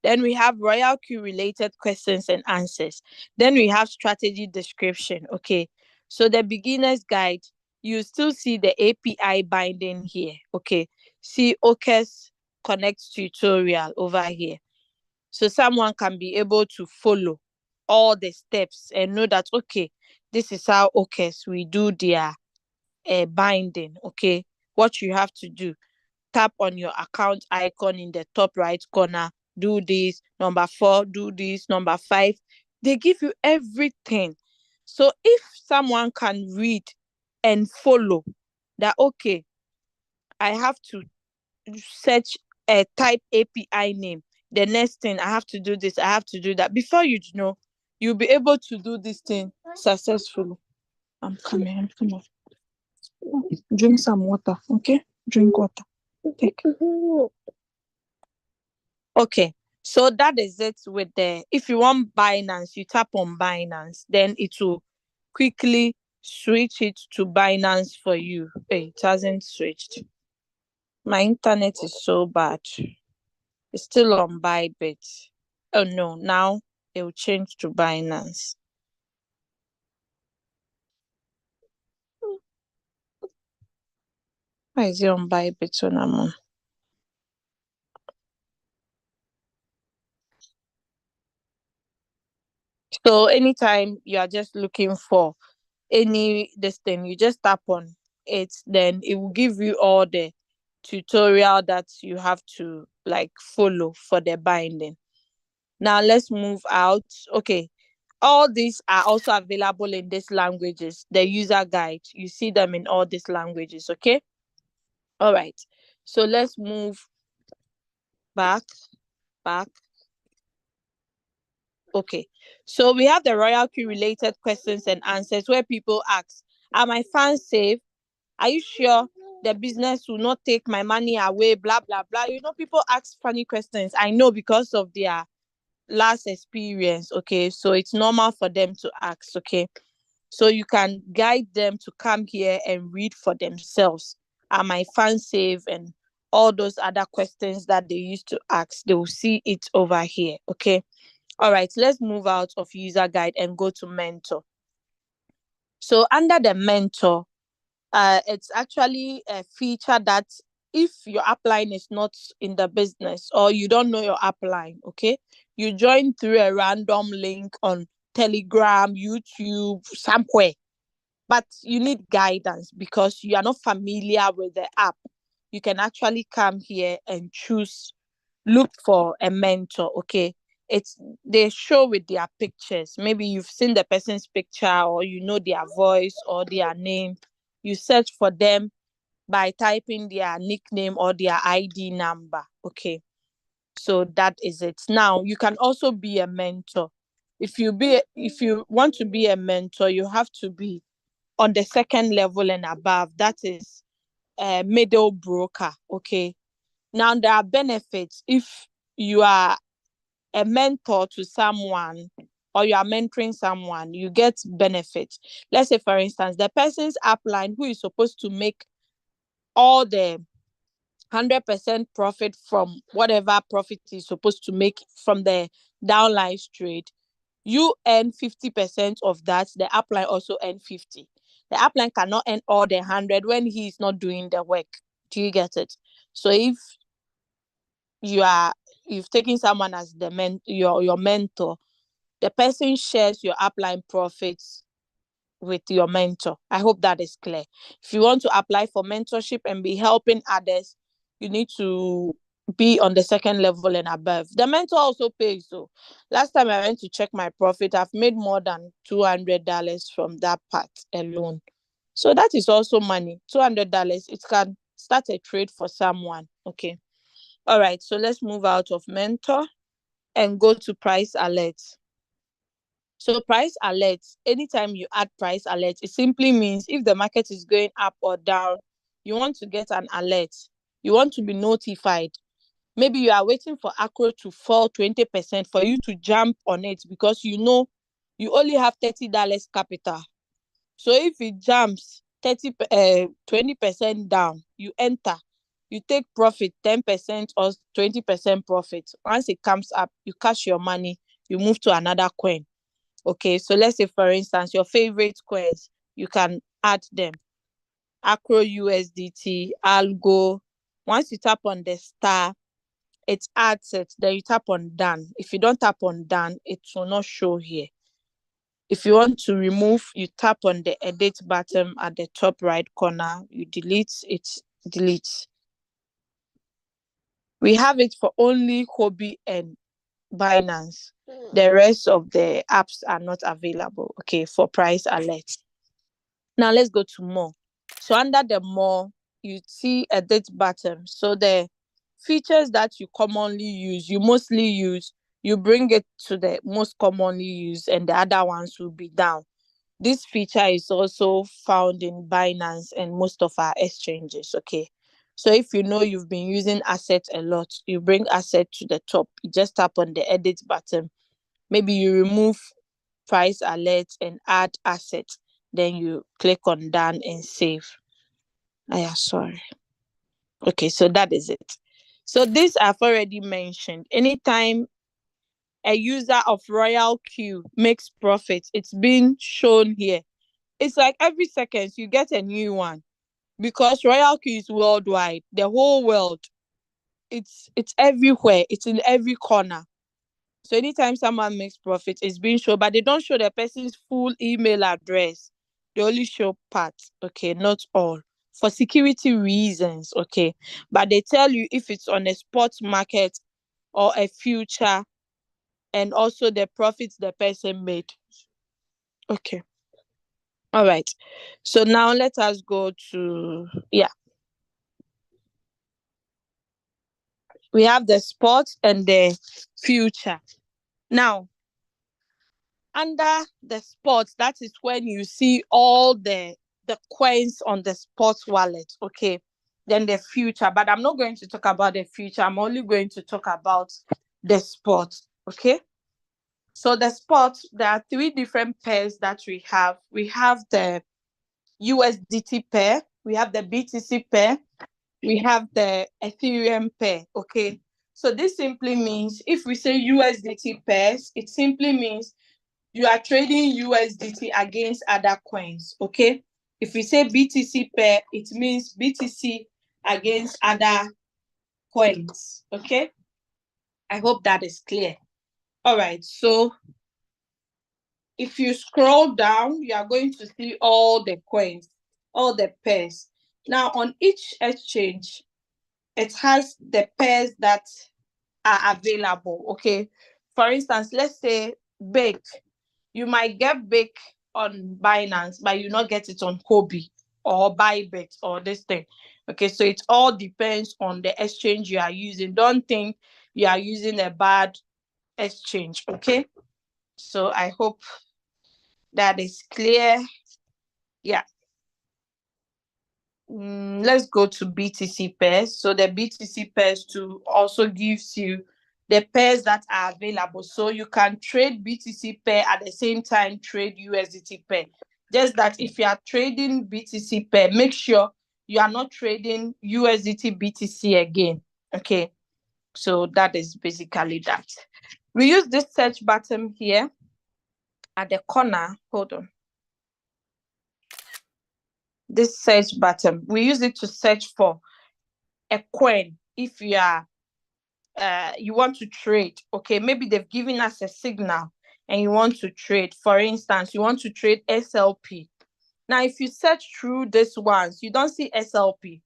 Then we have Royal Q related questions and answers. Then we have strategy description. Okay, so the beginner's guide, you still see the API binding here. Okay, see OKES Connect tutorial over here. So someone can be able to follow all the steps and know that, okay, this is how OKES we do their binding. Okay, what you have to do, tap on your account icon in the top right corner, do this, number 4, do this, number 5. They give you everything. So if someone can read and follow that, okay, I have to search a type API name, the next thing I have to do this, I have to do that, before you know, you'll be able to do this thing successfully. I'm coming. Drink some water, okay? Drink water. Take. Okay, so that is it with the, if you want Binance, you tap on Binance, then it will quickly switch it to Binance for you. Hey, it hasn't switched. My internet is so bad. It's still on Bybit. Oh no, now it will change to Binance. Why is it on Bybit when I'm on? So anytime you are just looking for this thing, you just tap on it, then it will give you all the tutorial that you have to like follow for the binding. Now let's move out. Okay. All these are also available in these languages. The user guide, you see them in all these languages. Okay. All right. So let's move back, back. Okay. So we have the royalty related questions and answers where people ask, are my fans safe? Are you sure the business will not take my money away? Blah, blah, blah. People ask funny questions. I know because of their last experience. Okay. So it's normal for them to ask. Okay. So you can guide them to come here and read for themselves. Are my fans safe? And all those other questions that they used to ask, they will see it over here. Okay. All right. Let's move out of user guide and go to mentor. So under the mentor, it's actually a feature that if your upline is not in the business or you don't know your upline, okay, you join through a random link on Telegram, YouTube, somewhere, but you need guidance because you are not familiar with the app. You can actually come here and look for a mentor. Okay, it's they show with their pictures. Maybe you've seen the person's picture or you know their voice or their name. You search for them by typing their nickname or their ID number. Okay, so that is it. Now you can also be a mentor. If you want to be a mentor, you have to be on the second level and above. That is a middle broker. Okay, now there are benefits if you are a mentor to someone or you are mentoring someone. You get benefits. Let's say for instance the person's upline who is supposed to make all the 100% profit from whatever profit is supposed to make from the downline trade, you earn 50% of that. The upline also earn 50. The upline cannot earn all the 100 when he is not doing the work. Do you get it? So if you are you've taken someone as your mentor, the person shares your upline profits with your mentor. I hope that is clear. If you want to apply for mentorship and be helping others, you need to be on the second level and above. The mentor also pays. So last time I went to check my profit, I've made more than $200 from that part alone. So that is also money. $200. It can start a trade for someone. Okay. All right. So let's move out of mentor and go to price alert. So price alerts, anytime you add price alert, it simply means if the market is going up or down, you want to get an alert. You want to be notified. Maybe you are waiting for Acro to fall 20% for you to jump on it because you know you only have $30 capital. So if it jumps 20% down, you enter. You take profit 10% or 20% profit. Once it comes up, you cash your money, you move to another coin. Okay, so let's say for instance your favorite coins, you can add them. Acro USDT, Algo. Once you tap on the star, it adds it. Then you tap on done. If you don't tap on done, it will not show here. If you want to remove, you tap on the edit button at the top right corner. You delete it, delete. We have it for only Hobby and Binance. The rest of the apps are not available. Okay, for price alert. Now let's go to more. So under the more, you see edit button. So the features that you commonly use, you mostly use, you bring it to the most commonly used, and the other ones will be down. This feature is also found in Binance and most of our exchanges. Okay. So if you know you've been using asset a lot, you bring asset to the top. You just tap on the edit button. Maybe you remove price alert and add asset. Then you click on done and save. Yeah, sorry. Okay, so that is it. So this I've already mentioned. Anytime a user of Royal Q makes profit, it's been shown here. It's like every second you get a new one, because Royal Q is worldwide, the whole world. It's everywhere. It's in every corner. So anytime someone makes profit, it's being shown, but they don't show the person's full email address. They only show parts, okay, not all, for security reasons, okay. But they tell you if it's on a spot market or a future, and also the profits the person made. Okay. All right. So now let us go to, yeah, we have the spot and the future. Now, under the spot, that is when you see all the coins on the spot wallet, okay. Then the future, but I'm not going to talk about the future. I'm only going to talk about the spot, okay. So the spot, there are three different pairs that we have. We have the USDT pair, we have the BTC pair, we have the Ethereum pair, okay. So this simply means, if we say USDT pairs, it simply means you are trading USDT against other coins, okay. If we say BTC pair, it means BTC against other coins, okay. I hope that is clear. All right, so if you scroll down, you are going to see all the coins, all the pairs. Now, on each exchange, it has the pairs that are available, okay. For instance, let's say BAKE. You might get BAKE on Binance, but you not get it on Kobe or Bybit or this thing. Okay, so it all depends on the exchange you are using. Don't think you are using a bad exchange, okay. So I hope that is clear. Yeah. Let's go to BTC pairs. So the BTC pairs too also gives you the pairs that are available. So you can trade BTC pair at the same time trade USDT pair. Just that if you are trading BTC pair, make sure you are not trading USDT BTC again. Okay. So that is basically that. We use this search button here at the corner. Hold on. This search button, we use it to search for a coin. If you are you want to trade, okay, maybe they've given us a signal and you want to trade. For instance, you want to trade SLP. Now if you search through this ones, you don't see SLP.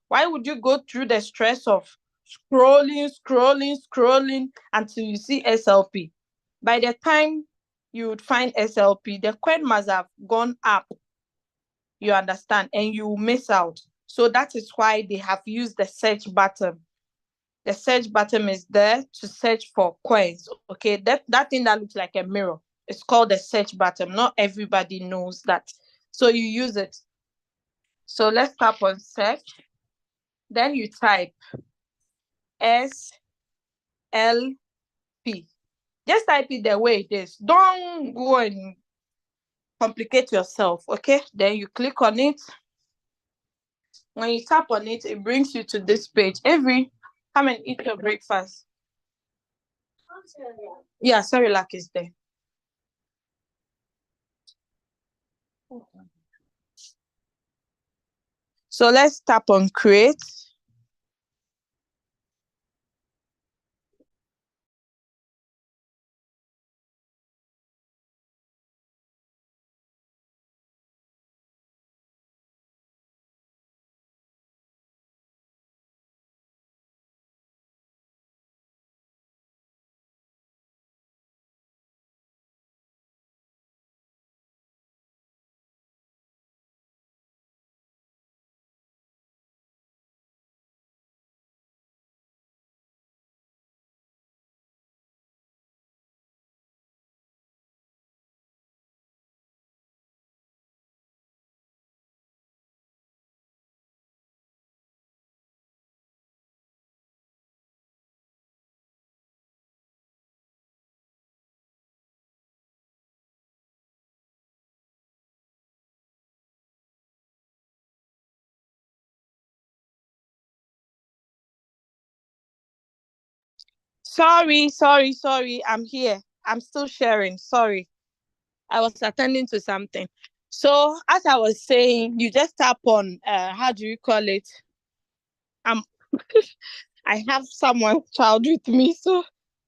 Why would you go through the stress of scrolling until you see SLP? By the time you would find SLP, the coin must have gone up, you understand, and you miss out. So that is why they have used the search button. The search button is there to search for coins, okay. That thing that looks like a mirror, it's called the search button. Not everybody knows that, so you use it. So let's tap on search, then you type SLP. Just type it the way it is, don't go and complicate yourself, okay. Then you click on it. When you tap on it, it brings you to this page. Come and eat your breakfast. Yeah, Cerelac is there. So let's tap on create. Sorry. I'm here. I'm still sharing. Sorry. I was attending to something. So as I was saying, you just tap on how do you call it? I'm I have someone child with me, so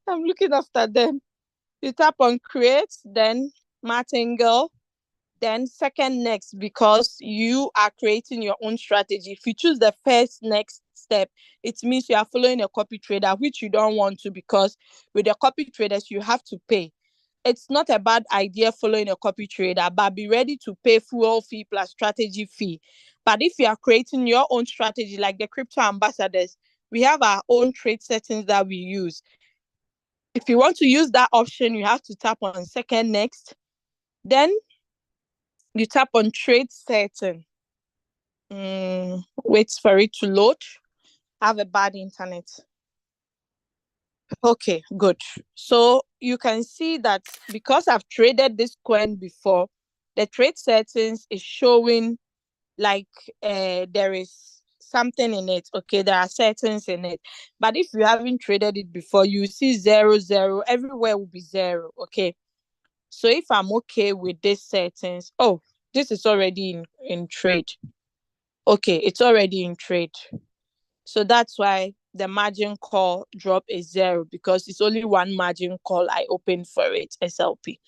I'm looking after them. You tap on create, then martingale, then second next, because you are creating your own strategy. If you choose the first next step, it means you are following a copy trader, which you don't want to, because with the copy traders you have to pay. It's not a bad idea following a copy trader, but be ready to pay fuel fee plus strategy fee. But if you are creating your own strategy, like the crypto ambassadors, we have our own trade settings that we use. If you want to use that option, you have to tap on second next. Then you tap on trade setting. Wait for it to load. I have a bad internet. Okay, good. So you can see that because I've traded this coin before, the trade settings is showing like there is something in it. Okay, there are settings in it. But if you haven't traded it before, you see 0 0 everywhere will be 0. Okay, so if I'm okay with these settings, oh, this is already in trade. Okay, it's already in trade. So that's why the margin call drop is 0, because it's only one margin call I opened for it, SLP.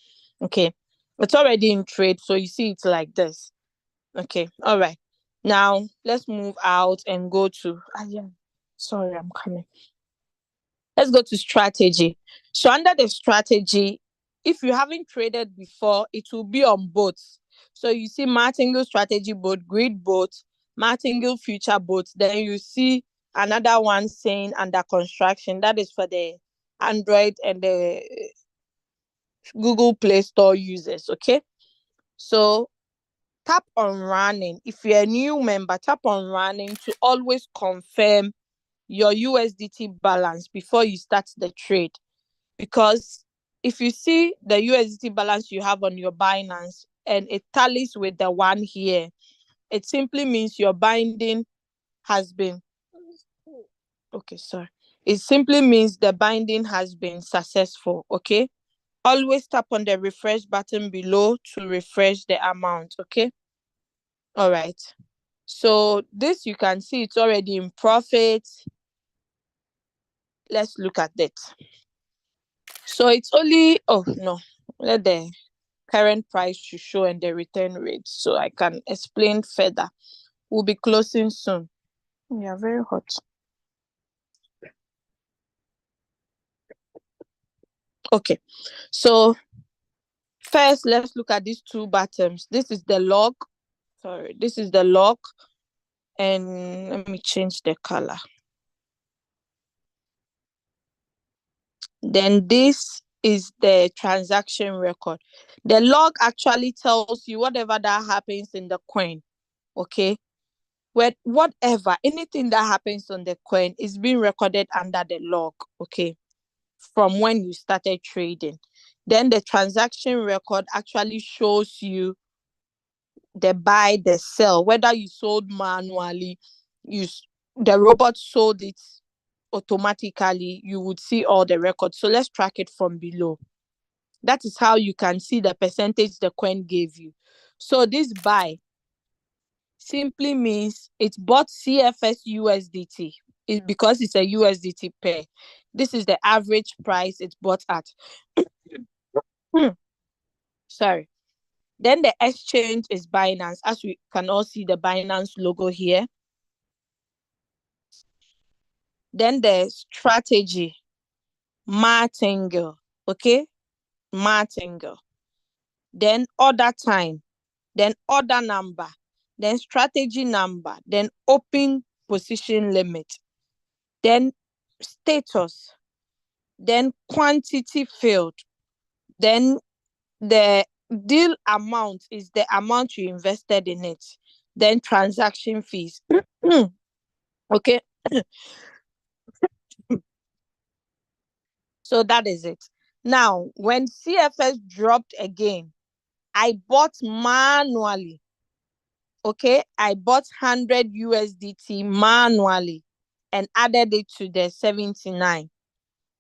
Okay, it's already in trade. So you see it's like this. Okay, all right. Now let's move out and go to, yeah, sorry, I'm coming. Let's go to strategy. So under the strategy, if you haven't traded before, it will be on both. So you see martingale strategy boat, grid boat, martingale future boat. Then you see another one saying under construction. That is for the Android and the Google Play Store users. Okay, so tap on running. If you're a new member, tap on running to always confirm your USDT balance before you start the trade. Because if you see the USDT balance you have on your Binance and it tallies with the one here, it simply means your binding has been, okay, sorry. It simply means the binding has been successful. Okay, always tap on the refresh button below to refresh the amount. Okay, all right. So this, you can see it's already in profit. Let's look at it. So it's only, oh no, let the current price to show and the return rate so I can explain further. We'll be closing soon. Yeah, very hot. Okay, so first let's look at these two bottoms. This is the log. Sorry, this is the log. And let me change the color. Then this is the transaction record. The log actually tells you whatever that happens in the coin. Okay, whatever, anything that happens on the coin is being recorded under the log. Okay, from when you started trading. Then the transaction record actually shows you the buy, the sell, whether you sold manually, the robot sold it automatically, you would see all the records. So let's track it from below. That is how you can see the percentage the coin gave you. So this buy simply means it bought CFS USDT. Because it's a USDT pair. This is the average price it bought at. Sorry. Then the exchange is Binance. As we can all see the Binance logo here. Then the strategy, martingale. Okay, martingale. Then order time. Then order number. Then strategy number. Then open position limit. Then status. Then quantity filled. Then the deal amount is the amount you invested in it. Then transaction fees. Okay. So that is it. Now, when CFS dropped again, I bought manually. Okay, I bought 100 USDT manually and added it to the 79.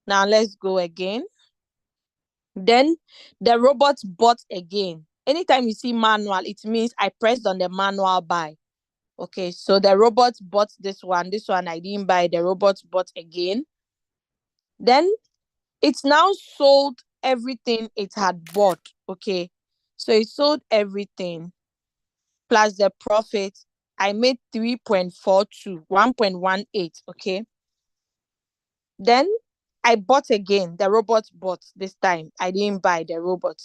Now let's go again. Then the robot bought again. Anytime you see manual, it means I pressed on the manual buy. Okay, so the robot bought this one. This one I didn't buy. The robot bought again. Then it's now sold everything it had bought. Okay, so it sold everything plus the profit. I made 3.42, 1.18. Okay, then I bought again. The robot bought this time. I didn't buy the robot.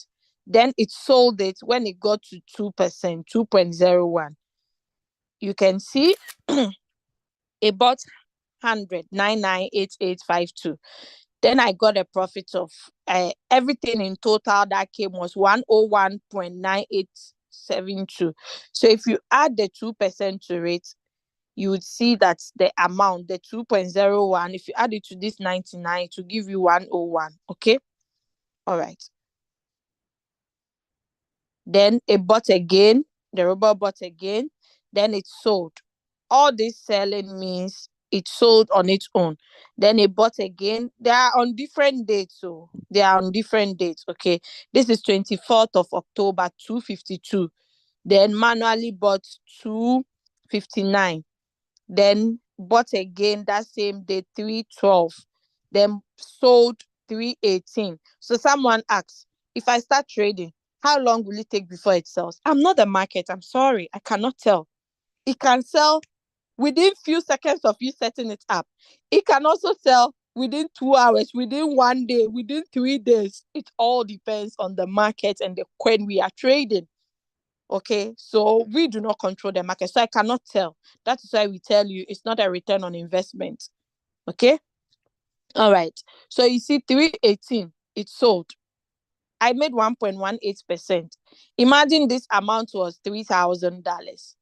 Then it sold it when it got to 2%, 2.01. You can see it bought 100, 998852. Then I got a profit of everything in total that came was 101.9872. So if you add the 2% to it, you would see that the amount, the 2.01, if you add it to this 99, to give you 101. Okay. All right. Then it bought again. The robot bought again. Then it sold. All this selling means it sold on its own. Then it bought again. They are on different dates. So they are on different dates. Okay. This is 24th of October, 252. Then manually bought 259. Then bought again that same day, 312. Then sold 318. So someone asks, if I start trading, how long will it take before it sells? I'm not the market. I'm sorry. I cannot tell. It can sell within few seconds of you setting it up. It can also sell within 2 hours, within 1 day, within 3 days. It all depends on the market and the coin we are trading. Okay, so we do not control the market, so I cannot tell. That is why we tell you it's not a return on investment. Okay, all right. So you see, 318, it sold. I made 1.18%. Imagine this amount was $3,000.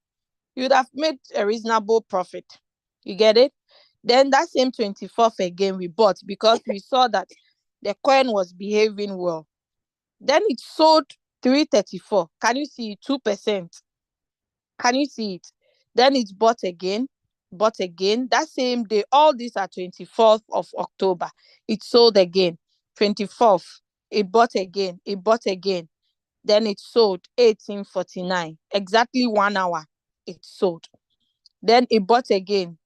You would have made a reasonable profit. You get it? Then that same 24th again we bought because we saw that the coin was behaving well. Then it sold 334. Can you see 2%? Can you see it? Then it's bought again, bought again. That same day, all these are 24th of October. It sold again. 24th, it bought again, it bought again. Then it sold 1849. Exactly 1 hour, it sold. Then it bought again.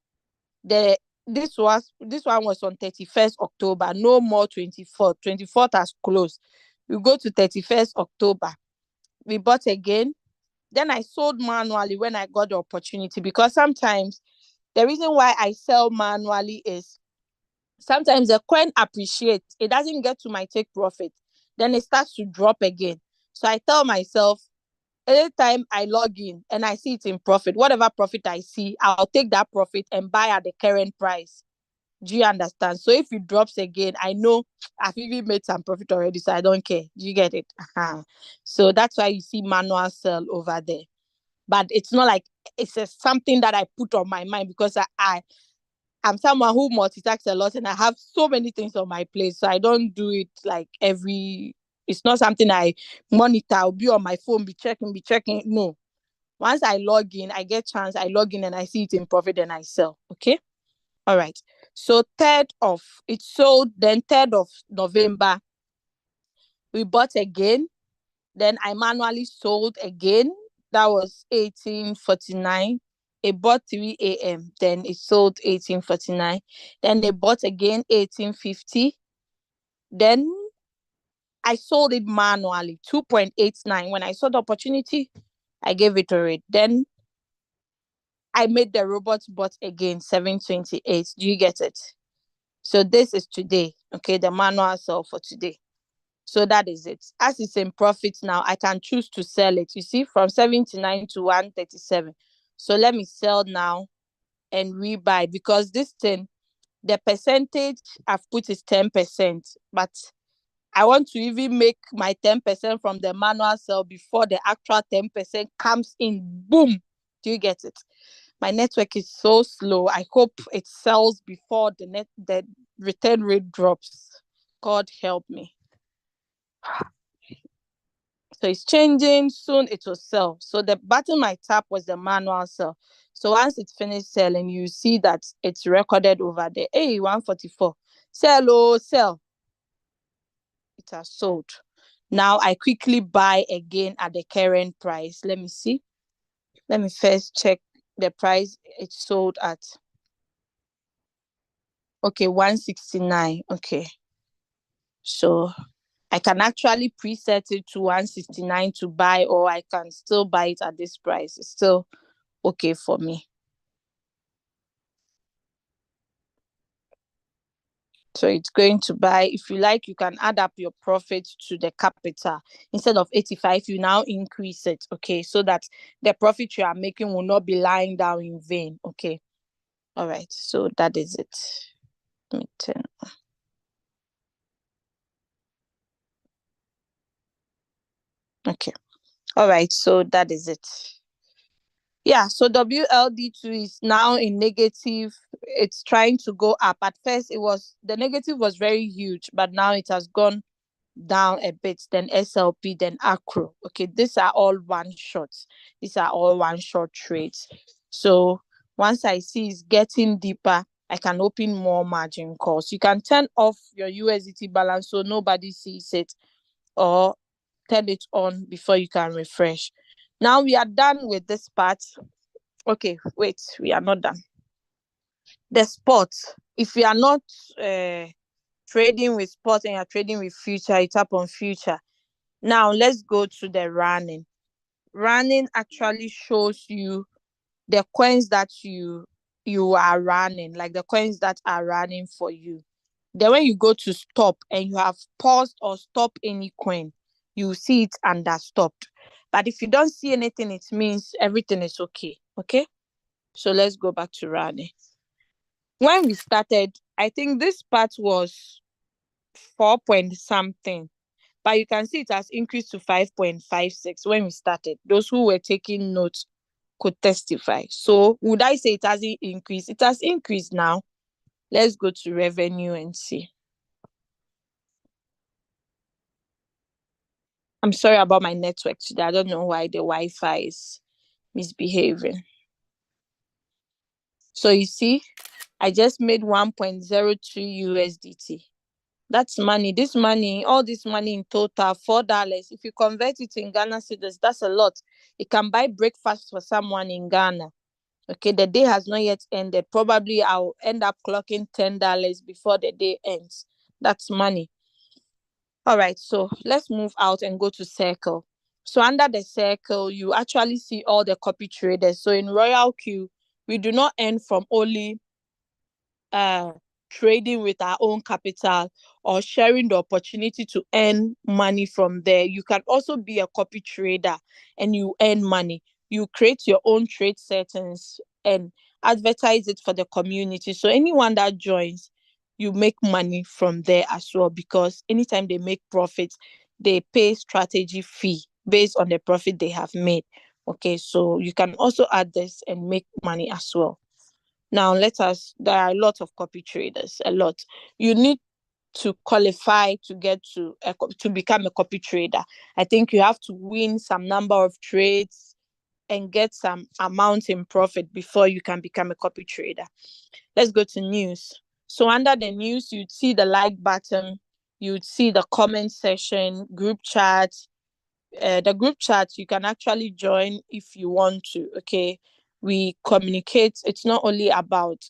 This one was on 31st October. No more 24th. 24th has closed. We go to 31st October. We bought again. Then I sold manually when I got the opportunity, because sometimes the reason why I sell manually is sometimes the coin appreciates. It doesn't get to my take profit. Then it starts to drop again. So I tell myself, anytime I log in and I see it in profit, whatever profit I see, I'll take that profit and buy at the current price. Do you understand? So if it drops again, I know I've even made some profit already, so I don't care. Do you get it? So that's why you see manual sell over there. But it's not like it's something that I put on my mind, because I'm someone who multitasks a lot and I have so many things on my plate. So I don't do it like it's not something I monitor. I'll be on my phone, be checking. No. Once I log in, I get chance, I log in and I see it in profit and I sell. Okay. All right. So it sold, then 3rd of November, we bought again. Then I manually sold again. That was 1849. It bought 3 a.m. Then it sold 1849. Then they bought again 1850. Then I sold it manually, 2.89. When I saw the opportunity, I gave it a rate. Then I made the robot bought again, 728. Do you get it? So this is today. Okay, the manual sell for today. So that is it. As it's in profit now, I can choose to sell it. You see, from 79 to 137. So let me sell now and rebuy, because this thing, the percentage I've put is 10%. But I want to even make my 10% from the manual sell before the actual 10% comes in. Boom. Do you get it? My network is so slow. I hope it sells before the return rate drops. God help me. So it's changing. Soon it will sell. So the button I tap was the manual sell. So once it's finished selling, you see that it's recorded over there. Hey, 144. Sell, oh, sell. It has sold. Now I quickly buy again at the current price. Let me see. Let me first check the price it sold at. Okay, 169. Okay. So I can actually preset it to 169 to buy, or I can still buy it at this price. It's still okay for me. So it's going to buy. If you like, you can add up your profit to the capital. Instead of 85, you now increase it, okay? So that the profit you are making will not be lying down in vain, okay? All right, so that is it. Let me turn. Okay. All right, so that is it. Yeah, so WLD2 is now in negative. It's trying to go up. At first, the negative was very huge, but now it has gone down a bit. Then SLP, then Acro. Okay, these are all one shots. These are all one shot trades. So once I see it's getting deeper, I can open more margin calls. You can turn off your USDT balance so nobody sees it, or turn it on before you can refresh. Now we are done with this part. Okay, wait, we are not done. The spot. If you are not trading with spot and you're trading with future, you tap on future. Now let's go to the running. Running actually shows you the coins that you are running, like the coins that are running for you. Then when you go to stop and you have paused or stopped any coin, you see it under stopped. But if you don't see anything, it means everything is okay. Okay. So let's go back to running. When we started, I think this part was 4 point something, but you can see it has increased to 5.56 when we started. Those who were taking notes could testify. So would I say it hasn't increased? It has increased now. Let's go to revenue and see. I'm sorry about my network today. I don't know why the Wi-Fi is misbehaving. So you see, I just made 1.02 USDT. That's money. This money, all this money in total, $4. If you convert it in Ghana cedis, that's a lot. It can buy breakfast for someone in Ghana. Okay, the day has not yet ended. Probably I'll end up clocking $10 before the day ends. That's money. All right, so let's move out and go to circle. So under the circle, you actually see all the copy traders. So in Royal Q, we do not earn from only trading with our own capital or sharing the opportunity to earn money from there. You can also be a copy trader and you earn money. You create your own trade settings and advertise it for the community. So anyone that joins, you make money from there as well, because anytime they make profits, they pay strategy fee based on the profit they have made. Okay, so you can also add this and make money as well. Now, there are a lot of copy traders, a lot. You need to qualify to get to become a copy trader. I think you have to win some number of trades and get some amount in profit before you can become a copy trader. Let's go to news. So under the news, you'd see the like button, you'd see the comment section, group chat. The group chat, you can actually join if you want to. Okay, we communicate. It's not only about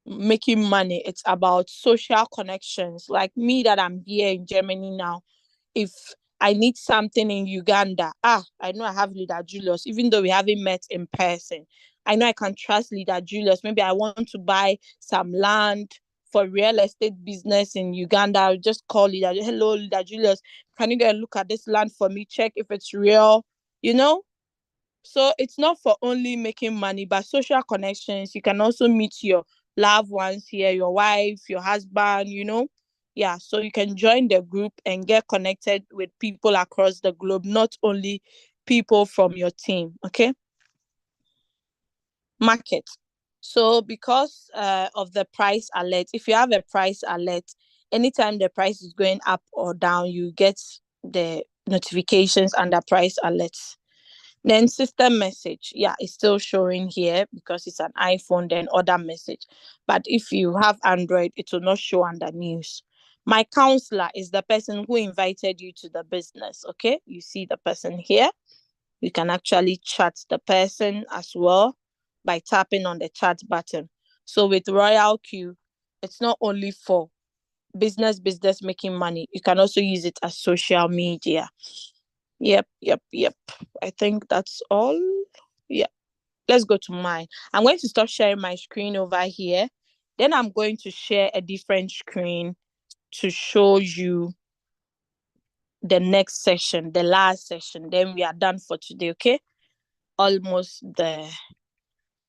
making money, it's about social connections. Like me, that I'm here in Germany now, if I need something in Uganda, I know I have leader Julius, even though we haven't met in person. I know I can trust leader Julius. Maybe I want to buy some land for real estate business in Uganda. I'll just call leader. Hello, leader Julius, can you go and look at this land for me? Check if it's real, you know? So it's not for only making money, but social connections. You can also meet your loved ones here, your wife, your husband, Yeah, so you can join the group and get connected with people across the globe, not only people from your team, okay? Market. So because of the price alert, if you have a price alert, anytime the price is going up or down, you get the notifications under price alerts. Then system message, yeah, it's still showing here because it's an iPhone, then other message. But if you have Android, it will not show under news. My counselor is the person who invited you to the business. Okay, you see the person here. You can actually chat the person as well by tapping on the chat button. So with Royal Q, it's not only for business making money. You can also use it as social media. Yep. I think that's all. Yeah. Let's go to mine. I'm going to stop sharing my screen over here. Then I'm going to share a different screen to show you the next session, the last session. Then we are done for today, okay? Almost there.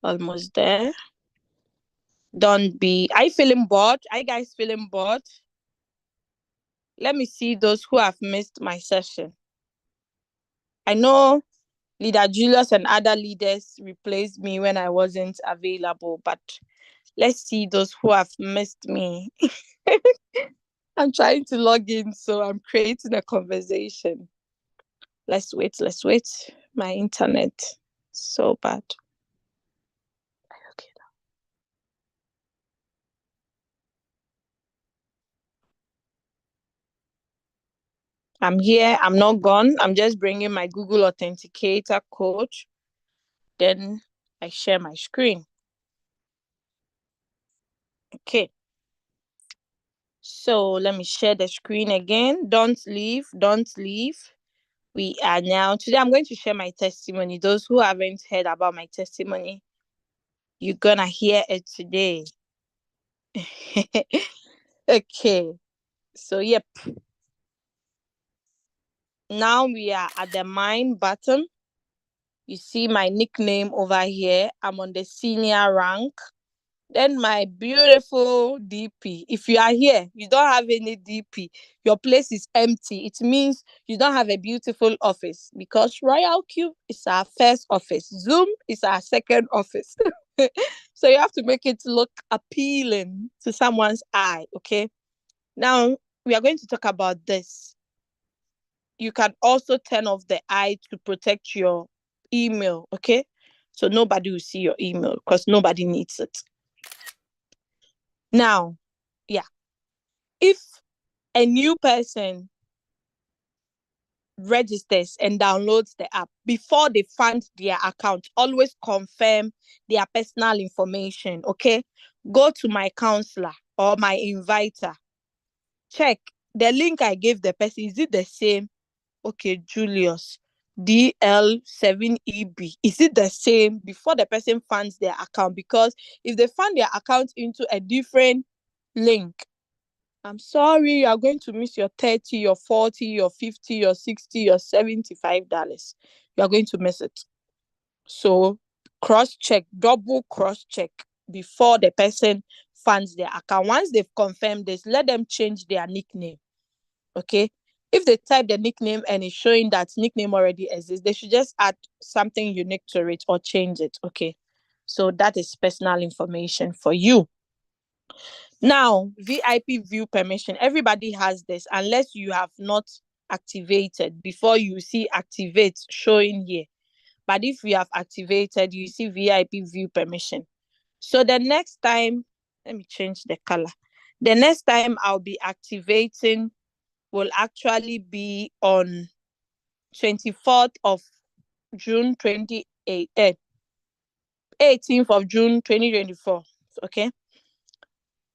Almost there. Don't be. Are you feeling bored? Are you guys feeling bored? Let me see those who have missed my session. I know Leader Julius and other leaders replaced me when I wasn't available, but let's see those who have missed me. I'm trying to log in, so I'm creating a conversation. Let's wait. My internet, so bad. Okay. I'm here. I'm not gone. I'm just bringing my Google Authenticator code. Then I share my screen. Okay. So let me share the screen again. Don't leave. We are now, today I'm going to share my testimony. Those who haven't heard about my testimony, you're gonna hear it today. Okay. So yep. Now we are at the mine button. You see my nickname over here. I'm on the senior rank. Then my beautiful DP. If you are here, you don't have any DP, your place is empty. It means you don't have a beautiful office because Royal Cube is our first office. Zoom is our second office. So you have to make it look appealing to someone's eye, okay? Now, we are going to talk about this. You can also turn off the eye to protect your email, okay? So nobody will see your email because nobody needs it. Now, yeah, if a new person registers and downloads the app before they fund their account, always confirm their personal information, okay? Go to my counselor or my inviter. Check the link I gave the person. Is it the same? Okay, Julius, DL7EB. Is it the same before the person funds their account? Because if they fund their account into a different link, I'm sorry, you are going to miss your 30, your 40, your 50, your 60, your $75. You are going to miss it. So cross-check, double cross-check before the person funds their account. Once they've confirmed this, let them change their nickname. Okay? If they type the nickname and it's showing that nickname already exists, they should just add something unique to it or change it. Okay? So that is personal information for you. Now, VIP view permission. Everybody has this unless you have not activated. Before you see activate showing here. But if you have activated, you see VIP view permission. So the next time, let me change the color. The next time I'll be activating will actually be on 24th of June 18th of June 2024. Okay.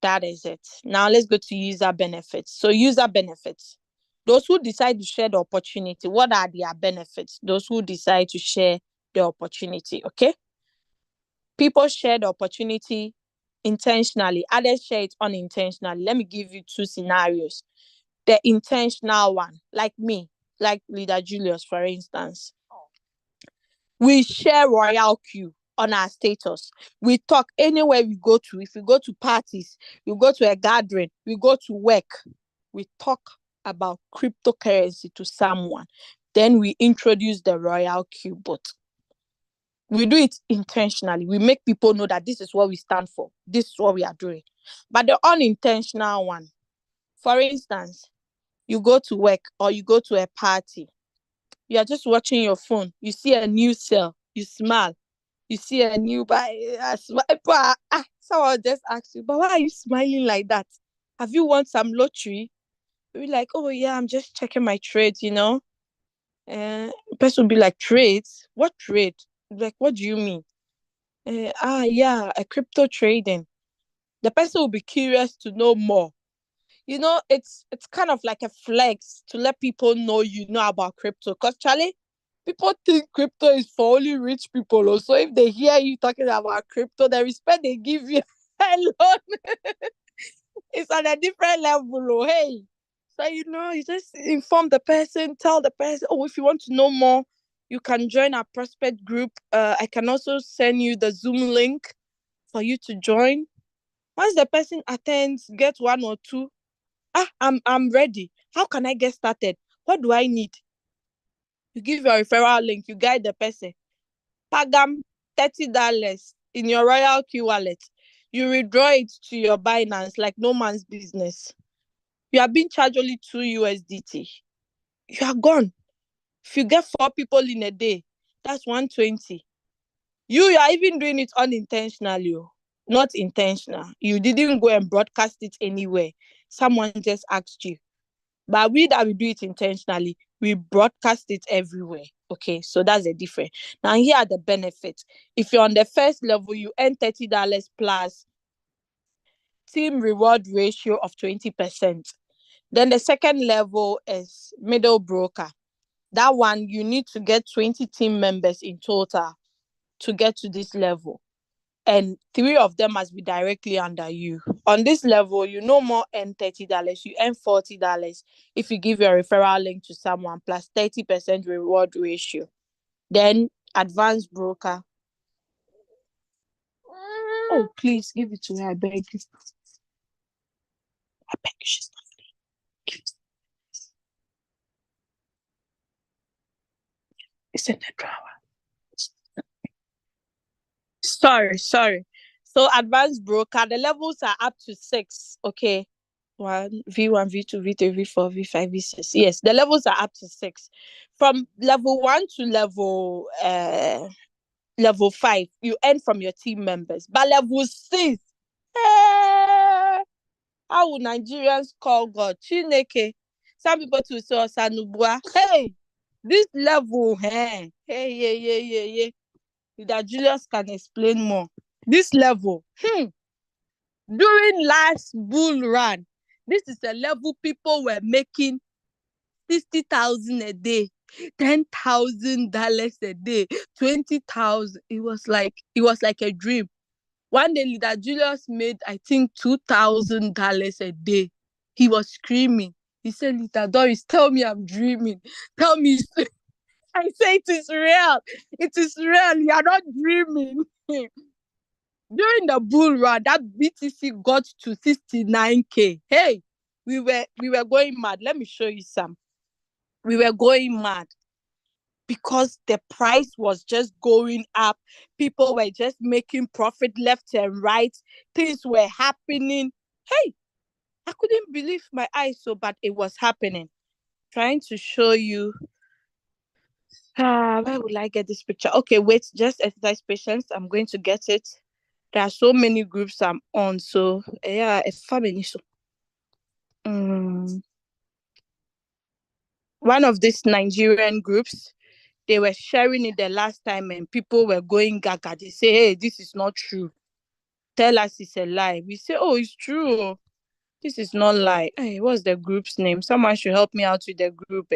That is it. Now let's go to user benefits. So user benefits. Those who decide to share the opportunity, what are their benefits? Those who decide to share the opportunity, okay? People share the opportunity intentionally. Others share it unintentionally. Let me give you two scenarios. The intentional one, like me, like Leader Julius, for instance. We share Royal Q on our status. We talk anywhere we go to. If we go to parties, we go to a gathering, we go to work, we talk about cryptocurrency to someone. Then we introduce the Royal Q bot. We do it intentionally. We make people know that this is what we stand for. This is what we are doing. But the unintentional one, for instance, you go to work or you go to a party, You are just watching your phone. You see a new sale. You smile. You see a new buy. Someone just asks you, but why are you smiling like that? Have you won some lottery? You'll be like, oh yeah, I'm just checking my trades, the person will be like, trades? What trade? Like, what do you mean? Yeah, a crypto trading. The person will be curious to know more. It's kind of like a flex to let people know you know about crypto. Because Charlie, people think crypto is for only rich people. Also, if they hear you talking about crypto, the respect they give you alone it's on a different level. Oh, hey. So you just inform the person, tell the person, oh, if you want to know more, you can join our prospect group. I can also send you the Zoom link for you to join. Once the person attends, get one or two. I'm ready. How can I get started? What do I need? You give your referral link, you guide the person. Pagam $30 in your Royal Q wallet. You withdraw it to your Binance like no man's business. You are being charged only 2 USDT. You are gone. If you get 4 people in a day, that's 120. You are even doing it unintentionally, not intentional. You didn't go and broadcast it anywhere. Someone just asked you. But we that we do it intentionally, we broadcast it everywhere. Okay, so that's the difference. Now here are the benefits. If you're on the first level, you earn $30 plus team reward ratio of 20%. Then the second level is middle broker. That one, you need to get 20 team members in total to get to this level. And 3 of them must be directly under you. On this level, you no more earn $30. You earn $40 if you give your referral link to someone plus 30% reward ratio. Then advanced broker. Oh, please give it to her. I beg you. I beg you, she's not free. It's in the drawer. Sorry. So advanced broker, the levels are up to 6. Okay. V1, V2, V3, V4, V5, V6. Yes, the levels are up to 6. From level 1 to level 5, you earn from your team members. But level 6, how would Nigerians call God? Chineke. Some people too say Osanubua. Hey, this level, hey. That Julius can explain more. This level, during last bull run, this is a level people were making 60,000 a day, $10,000 a day, 20,000. It was like a dream. One day, Leader Julius made, I think, $2,000 a day. He was screaming. He said, Leader Doris, tell me I'm dreaming. Tell me. I say it is real. It is real. You are not dreaming. During the bull run, that BTC got to 69K. Hey, we were going mad. Let me show you some. We were going mad because the price was just going up. People were just making profit left and right. Things were happening. Hey, I couldn't believe my eyes, so but it was happening. Trying to show you. Where will I get this picture? Okay, wait, just exercise patience. I'm going to get it. There are so many groups I'm on, so yeah, a family. So, one of these Nigerian groups, they were sharing it the last time, and people were going gaga. They say, "Hey, this is not true. Tell us it's a lie." We say, "Oh, it's true. This is not lie." Hey, what's the group's name? Someone should help me out with the group.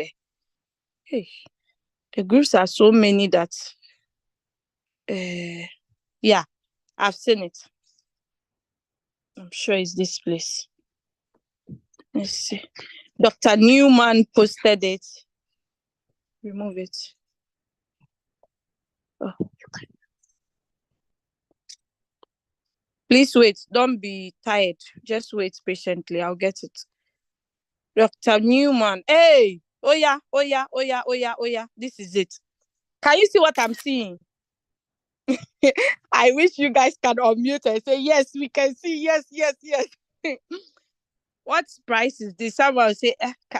Hey, the groups are so many that, yeah, I've seen it. I'm sure it's this place. Let's see. Dr. Newman posted it. Remove it. Oh. Please wait. Don't be tired. Just wait patiently. I'll get it. Dr. Newman. Hey! Oh yeah. This is it. Can you see what I'm seeing? I wish you guys can unmute and say, yes, we can see. Yes. what price is this? Someone will say,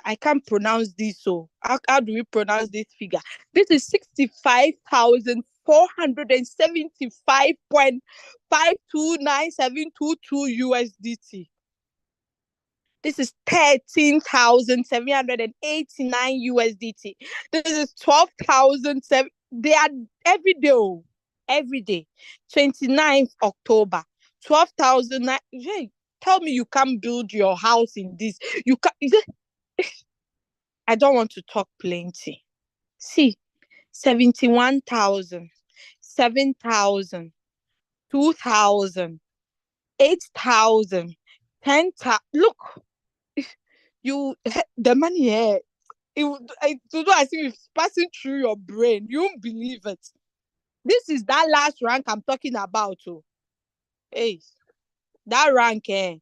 I can't pronounce this. So how do we pronounce this figure? This is 65,475.529722 USDT. This is 13,789 USDT. This is 12,007. They are every day. Every day. 29th October. 12,000. Hey, tell me you can't build your house in this. You can. I don't want to talk plenty. See, 71,000, 7,000, 2,000, 8,000, 10,000. Look, you the money here. It do as if it's passing through your brain. You won't believe it. This is that last rank I'm talking about. Oh, hey, that rank, eh?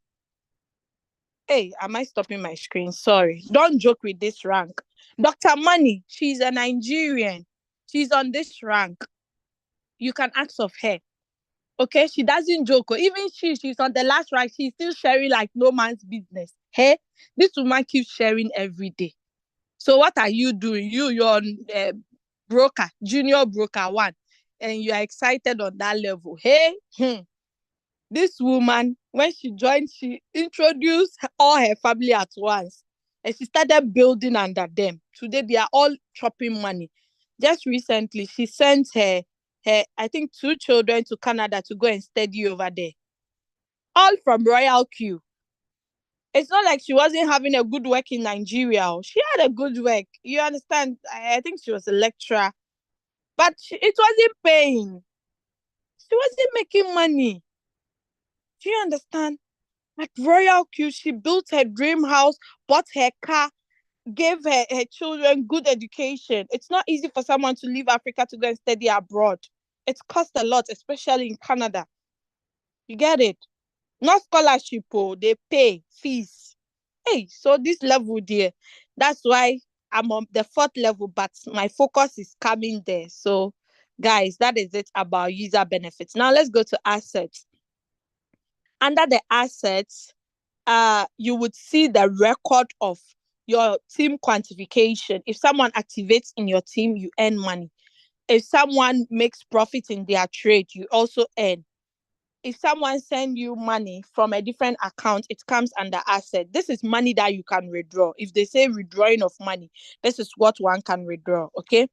Hey, am I stopping my screen? Sorry. Don't joke with this rank. Dr. Money, she's a Nigerian. She's on this rank. You can ask of her. Okay, she doesn't joke. Even she's on the last rank. She's still sharing like no man's business. Hey, this woman keeps sharing every day. So what are you doing? You're on broker, junior broker one, and you are excited on that level. Hey, this woman, when she joined, she introduced all her family at once, and she started building under them. Today, they are all chopping money. Just recently, she sent her I think 2 children to Canada to go and study over there, all from Royal Q. It's not like she wasn't having a good work in Nigeria. She had a good work. You understand? I think she was a lecturer, but it wasn't paying. She wasn't making money. Do you understand? At Royal Q, she built her dream house, bought her car, gave her children good education. It's not easy for someone to leave Africa to go and study abroad. It costs a lot, especially in Canada. You get it? Not scholarship, they pay fees. Hey, so this level there, that's why I'm on the 4th level, but my focus is coming there. So, guys, that is it about user benefits. Now, let's go to assets. Under the assets, you would see the record of your team quantification. If someone activates in your team, you earn money. If someone makes profit in their trade, you also earn. If someone sends you money from a different account, it comes under asset. This is money that you can withdraw. If they say withdrawing of money, this is what one can withdraw, okay?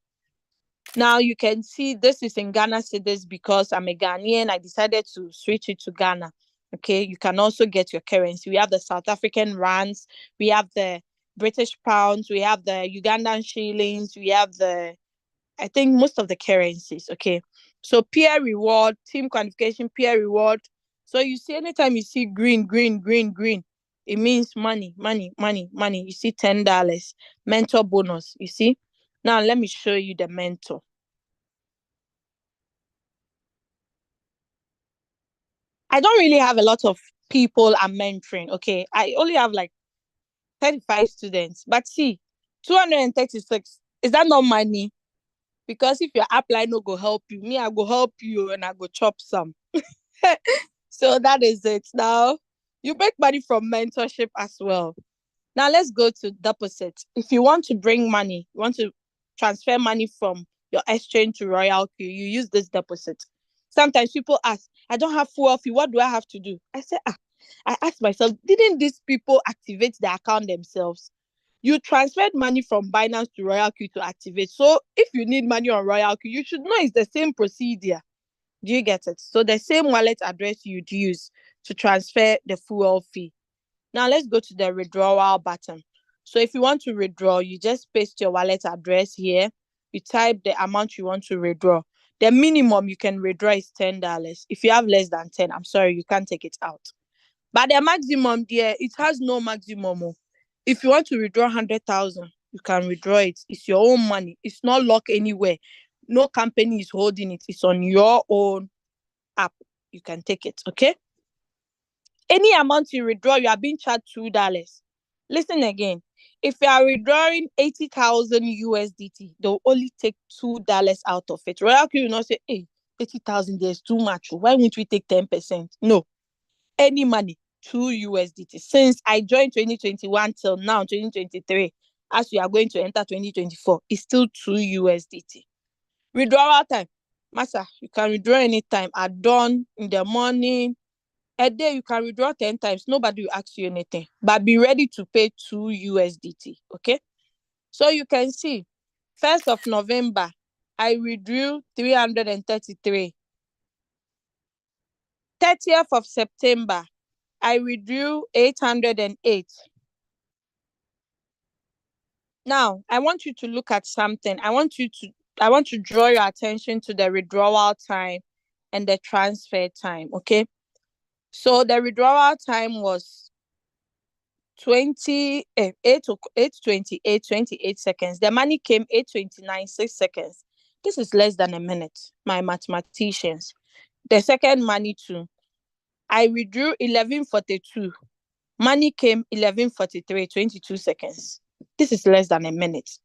Now you can see this is in Ghana cedis because I'm a Ghanaian. I decided to switch it to Ghana. Okay, you can also get your currency. We have the South African rands, we have the British pounds, we have the Ugandan shillings, we have I think most of the currencies. Okay, so peer reward, team qualification, peer reward. So you see, anytime you see green, green, green, green, it means money, money, money, money. You see $10 mentor bonus. You see. Now let me show you the mentor. I don't really have a lot of people I'm mentoring. Okay, I only have like 35 students. But see, 236, is that not money? Because if your upline no go help you, me, I go help you and I go chop some. So that is it. Now, you make money from mentorship as well. Now, let's go to deposit. If you want to bring money, you want to transfer money from your exchange to Royal Q, you use this deposit. Sometimes people ask, I don't have full fee. What do I have to do? I say, I ask myself, didn't these people activate the account themselves? You transferred money from Binance to Royal Q to activate. So if you need money on Royal Q, you should know it's the same procedure. Do you get it? So the same wallet address you'd use to transfer the full fee. Now let's go to the withdrawal button. So if you want to withdraw, you just paste your wallet address here. You type the amount you want to withdraw. The minimum you can withdraw is $10. If you have less than 10, I'm sorry, you can't take it out. But the maximum there, it has no maximum. If you want to withdraw 100,000, you can withdraw it. It's your own money. It's not locked anywhere. No company is holding it. It's on your own app. You can take it, okay? Any amount you withdraw, you are being charged $2. Listen again. If you are withdrawing 80,000 USDT, they'll only take $2 out of it. Royal Q will not say, hey, 80,000 is too much. Why won't we take 10%? No. Any money, 2 USDT. Since I joined 2021 till now, 2023, as we are going to enter 2024, it's still 2 USDT. Withdrawal time. Massa, you can withdraw anytime. At dawn, in the morning, a day you can withdraw 10 times. Nobody will ask you anything. But be ready to pay 2 USDT. Okay? So you can see, 1st of November, I withdrew 333. 30th of September, I withdrew 808. Now, I want you to look at something. I want to draw your attention to the withdrawal time and the transfer time, okay? So the withdrawal time was 8:28 seconds. The money came 8:29 6 seconds. This is less than a minute, my mathematicians. The second money too. I withdrew 11:42. Money came 11:43 22 seconds. This is less than a minute.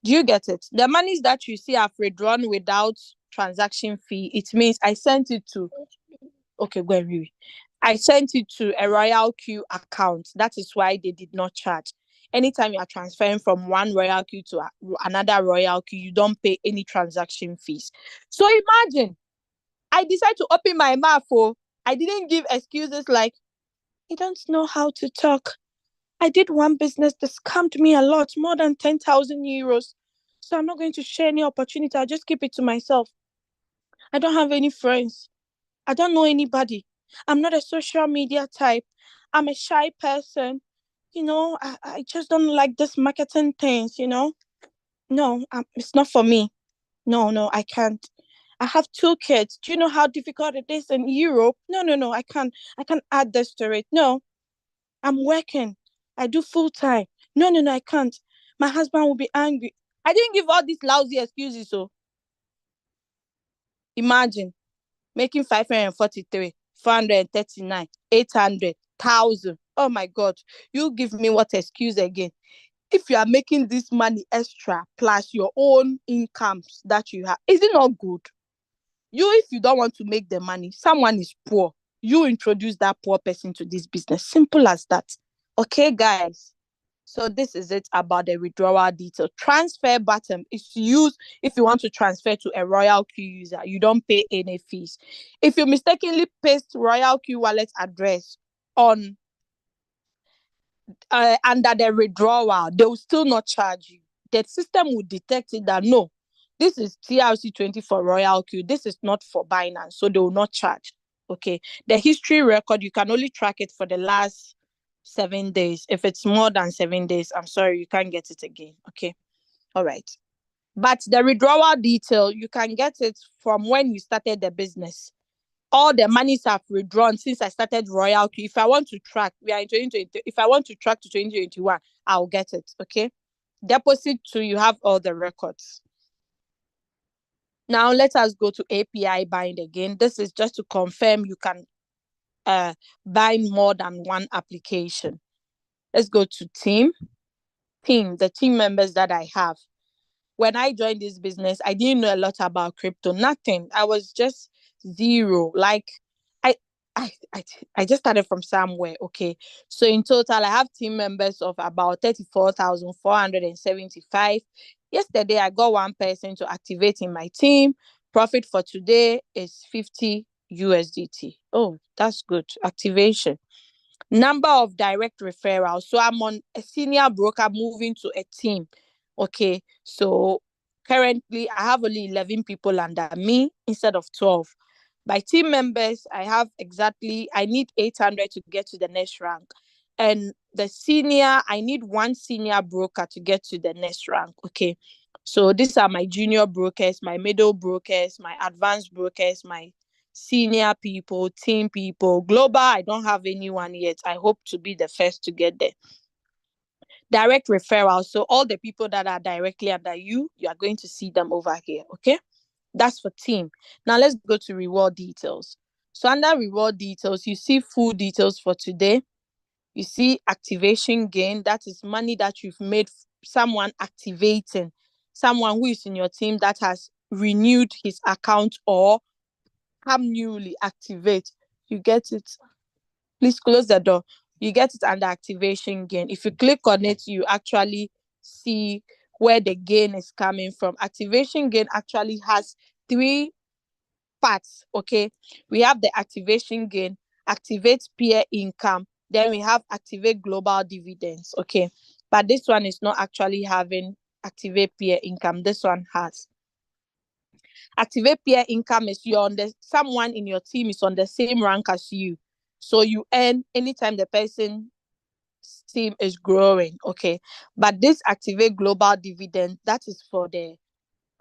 Do you get it? The monies that you see I've withdrawn without transaction fee, it means I sent it to, okay, go and read. I sent it to a Royal Q account. That is why they did not charge. Anytime you are transferring from one Royal Q to another Royal Q, you don't pay any transaction fees. So imagine, I decided to open my mouth. I didn't give excuses like, I don't know how to talk. I did one business that scammed me a lot, more than 10,000 euros. So I'm not going to share any opportunity. I'll just keep it to myself. I don't have any friends. I don't know anybody. I'm not a social media type. I'm a shy person. I just don't like this marketing things, No, it's not for me. No, I can't. I have 2 kids. Do you know how difficult it is in Europe? No, I can't add this to it. No, I'm working. I do full time. No, I can't. My husband will be angry. I didn't give all these lousy excuses. So imagine making 543, 439, 800,000. Oh my God. You give me what excuse again? If you are making this money extra plus your own incomes that you have, is it not good? If you don't want to make the money, someone is poor. You introduce that poor person to this business. Simple as that. Okay, guys. So this is it about the withdrawal detail. Transfer button is used if you want to transfer to a Royal Q user. You don't pay any fees. If you mistakenly paste Royal Q wallet address on under the withdrawal, they will still not charge you. The system will detect it that no, this is TRC20 for Royal Q. This is not for Binance, so they will not charge. Okay. The history record, you can only track it for the last 7 days. If it's more than 7 days, I'm sorry, you can't get it again. Okay. All right. But the withdrawal detail, you can get it from when you started the business. All the monies I've withdrawn since I started Royal Q. If I want to track, we are in 2020. If I want to track to 2021, I'll get it. Okay. Deposit to, you have all the records. Now let us go to API bind again. This is just to confirm you can bind more than one application. Let's go to team, the team members that I have. When I joined this business, I didn't know a lot about crypto, nothing. I was just zero. Like I I I, I just started from somewhere. Okay. So in total, I have team members of about 34,475. Yesterday, I got one person to activate in my team. Profit for today is 50 USDT. Oh, that's good. Activation. Number of direct referrals. So I'm on a senior broker moving to a team. Okay. So currently I have only 11 people under me instead of 12. By team members, I need 800 to get to the next rank. And the senior, I need one senior broker to get to the next rank. Okay. So these are my junior brokers, my middle brokers, my advanced brokers, my senior people, team people. Global, I don't have anyone yet. I hope to be the first to get there. Direct referrals. So all the people that are directly under you are going to see them over here. Okay. That's for team. Now let's go to reward details. So under reward details, you see full details for today. You see activation gain. That is money that you've made someone activating. Someone who is in your team that has renewed his account or come newly activate. You get it? Please close the door. You get it under activation gain. If you click on it, you actually see where the gain is coming from. Activation gain actually has three parts. Okay, we have the activation gain, activate peer income, then we have activate global dividends. Okay, but this one is not actually having activate peer income. This one has activate peer income. Is you're on the someone in your team is on the same rank as you, so you earn anytime the person team is growing. Okay, but this activate global dividend, that is for the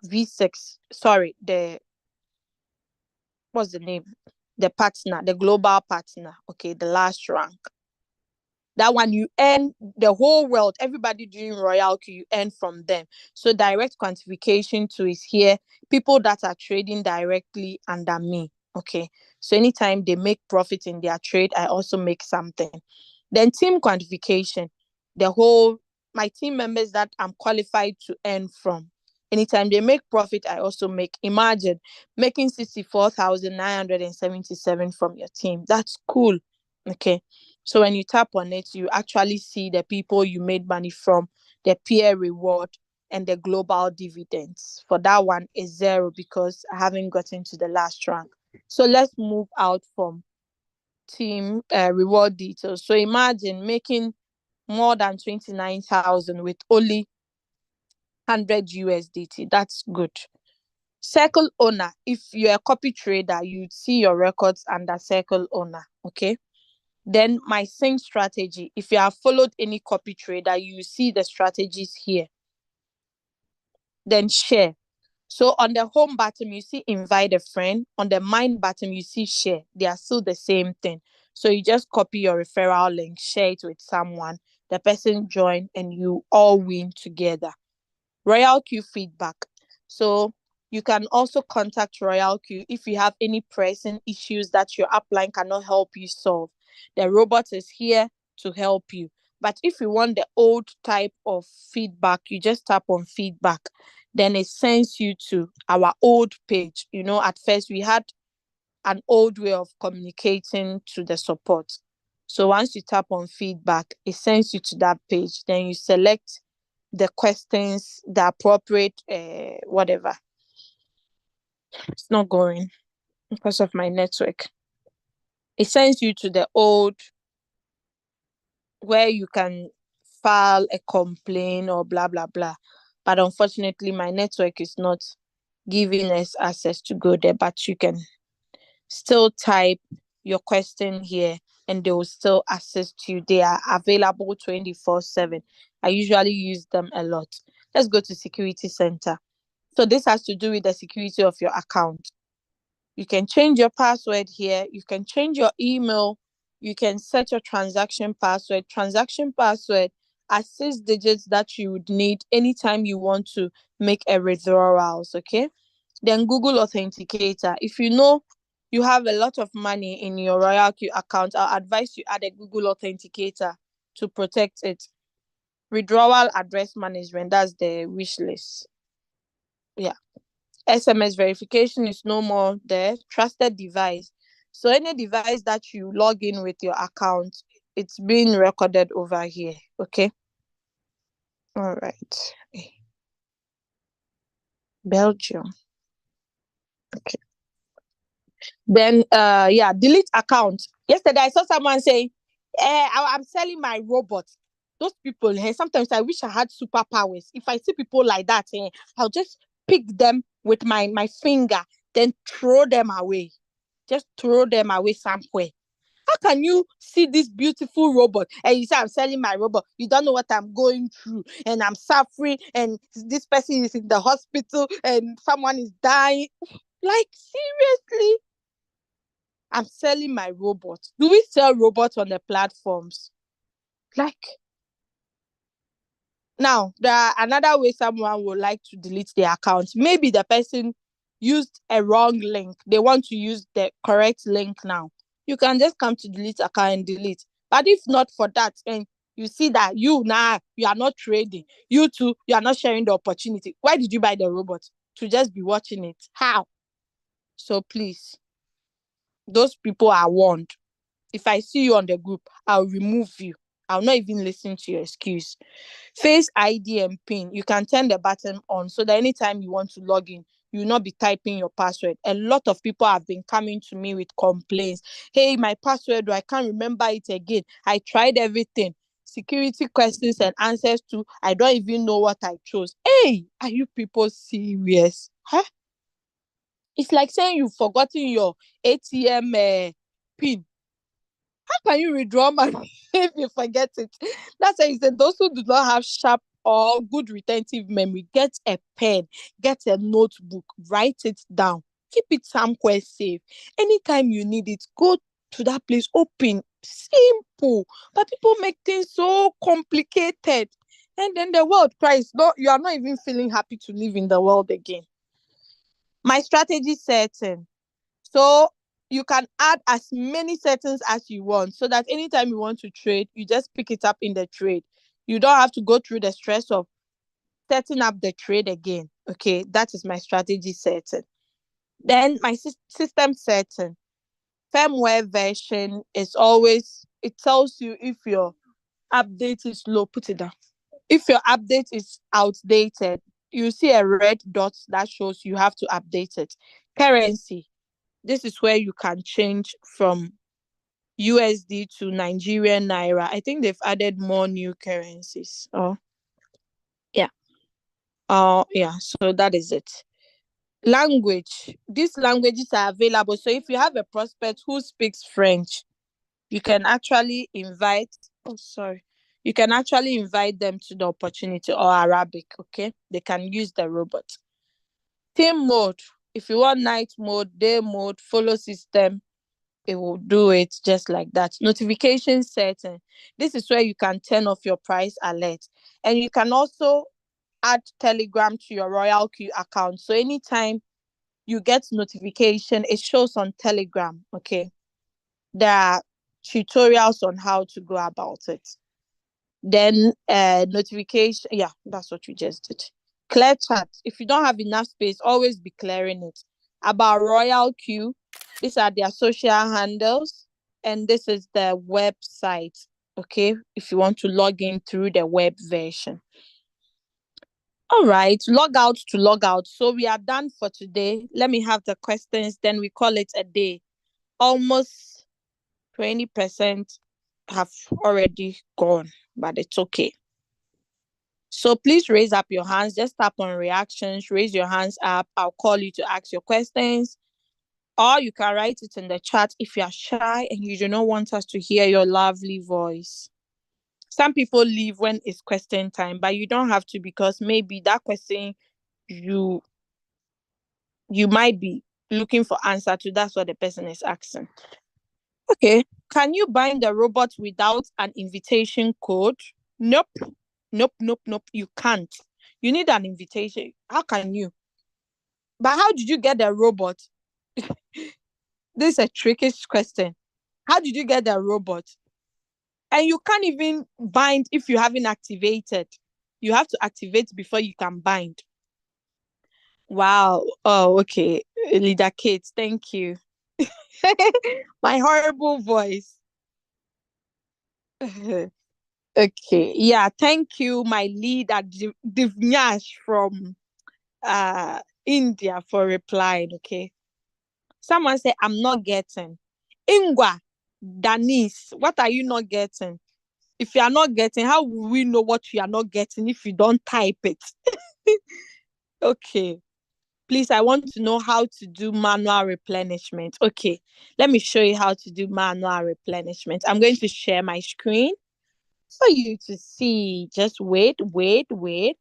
V6, sorry, the what's the name, the partner, the global partner. Okay, the last rank. That one you earn the whole world, everybody doing royalty, you earn from them. So direct quantification too is here. People that are trading directly under me. Okay, so anytime they make profit in their trade, I also make something. Then team quantification, the whole my team members that I'm qualified to earn from. Anytime they make profit, I also make. Imagine making 64,977 from your team. That's cool. Okay, so when you tap on it, you actually see the people you made money from, the peer reward, and the global dividends. For that one is zero because I haven't gotten to the last rank. So let's move out from team reward details. So imagine making more than 29,000 with only 100 USDT. That's good. Circle owner. If you're a copy trader, you'd see your records under circle owner. Okay. Then my sync strategy. If you have followed any copy trader, you see the strategies here. Then share. So on the home button, you see invite a friend. On the mind button, you see share. They are still the same thing. So you just copy your referral link, share it with someone, the person join, and you all win together. Royal Q feedback. So you can also contact Royal Q if you have any pressing issues that your upline cannot help you solve. The robot is here to help you. But if you want the old type of feedback, you just tap on feedback. Then it sends you to our old page. You know, at first we had an old way of communicating to the support. So once you tap on feedback, it sends you to that page. Then you select the questions, the appropriate whatever. It's not going because of my network. It sends you to the old where you can file a complaint or blah blah blah. But unfortunately, my network is not giving us access to go there. But you can still type your question here and they will still assist you. They are available 24/7. I usually use them a lot. Let's go to Security Center. So this has to do with the security of your account. You can change your password here. You can change your email. You can set your transaction password. Transaction password are 6 digits that you would need anytime you want to make a withdrawals. Okay. Then Google Authenticator. If you know you have a lot of money in your Royal Q account, I'll advise you add a Google Authenticator to protect it. Withdrawal address management. That's the wish list. Yeah. SMS verification is no more there. Trusted device. So any device that you log in with your account, it's being recorded over here. Okay. All right. Belgium. Okay. Then yeah, delete account. Yesterday I saw someone say, I'm selling my robot. Those people, sometimes I wish I had superpowers. If I see people like that, I'll just pick them with my finger, then throw them away. Just throw them away somewhere. How can you see this beautiful robot and you say I'm selling my robot? You don't know what I'm going through and I'm suffering and this person is in the hospital and someone is dying. Like, seriously? I'm selling my robot. Do we sell robots on the platforms? Like, now, there are another way someone would like to delete their account. Maybe the person used a wrong link. They want to use the correct link now. You can just come to delete account and delete. But if not for that, and you see that you are not trading. You too, you are not sharing the opportunity. Why did you buy the robot? To just be watching it. How? So please, those people are warned. If I see you on the group, I'll remove you. I'll not even listen to your excuse. Face ID and PIN, you can turn the button on so that anytime you want to log in, you'll not be typing your password. A lot of people have been coming to me with complaints. Hey, my password, I can't remember it again. I tried everything. Security questions and answers to, I don't even know what I chose. Hey, are you people serious? Huh? It's like saying you've forgotten your ATM PIN. How can you withdraw money if you forget it? That's why he said those who do not have sharp or good retentive memory, get a pen, get a notebook, write it down, keep it somewhere safe. Anytime you need it, go to that place, open, simple. But people make things so complicated. And then the world cries, no, you are not even feeling happy to live in the world again. My strategy setting. So you can add as many settings as you want so that anytime you want to trade, you just pick it up in the trade. You don't have to go through the stress of setting up the trade again. Okay, that is my strategy setting. Then my system setting. Firmware version is always, it tells you if your update is low, put it down. If your update is outdated, you see a red dot that shows you have to update it. Currency. This is where you can change from USD to Nigerian Naira. I think they've added more new currencies. Oh, yeah. Oh, yeah. So that is it. Language. These languages are available. So if you have a prospect who speaks French, you can actually invite, oh, sorry. You can actually invite them to the opportunity, or Arabic, okay? They can use the robot. Team mode. If you want night mode, day mode, follow system, it will do it just like that. Notification setting. This is where you can turn off your price alert. And you can also add Telegram to your Royal Q account. So anytime you get notification, it shows on Telegram. Okay. There are tutorials on how to go about it. Then notification. Yeah, that's what we just did. Clear chat. If you don't have enough space, always be clearing it. About Royal Q, these are their social handles, and this is the website. Okay, if you want to log in through the web version. All right, log out to log out. So we are done for today. Let me have the questions, then we call it a day. Almost 20% have already gone, but it's okay. So please raise up your hands. Just tap on reactions, raise your hands up. I'll call you to ask your questions. Or you can write it in the chat if you are shy and you do not want us to hear your lovely voice. Some people leave when it's question time, but you don't have to, because maybe that question you might be looking for answer to. That's what the person is asking. Okay. Can you bind the robot without an invitation code? Nope. Nope, nope, nope. You can't. You need an invitation. How can you? But how did you get the robot? This is a tricky question. How did you get the robot? And you can't even bind if you haven't activated. You have to activate before you can bind. Wow. Oh, okay. Leader Kate, thank you. My horrible voice. Okay. Yeah, thank you, my leader, Divnyash from India, for replying. Okay. Someone said, I'm not getting. Ingwa, Danis, what are you not getting? If you are not getting, how will we know what you are not getting if you don't type it? Okay. Please, I want to know how to do manual replenishment. Okay. Let me show you how to do manual replenishment. I'm going to share my screen for you to see. Just wait, wait, wait.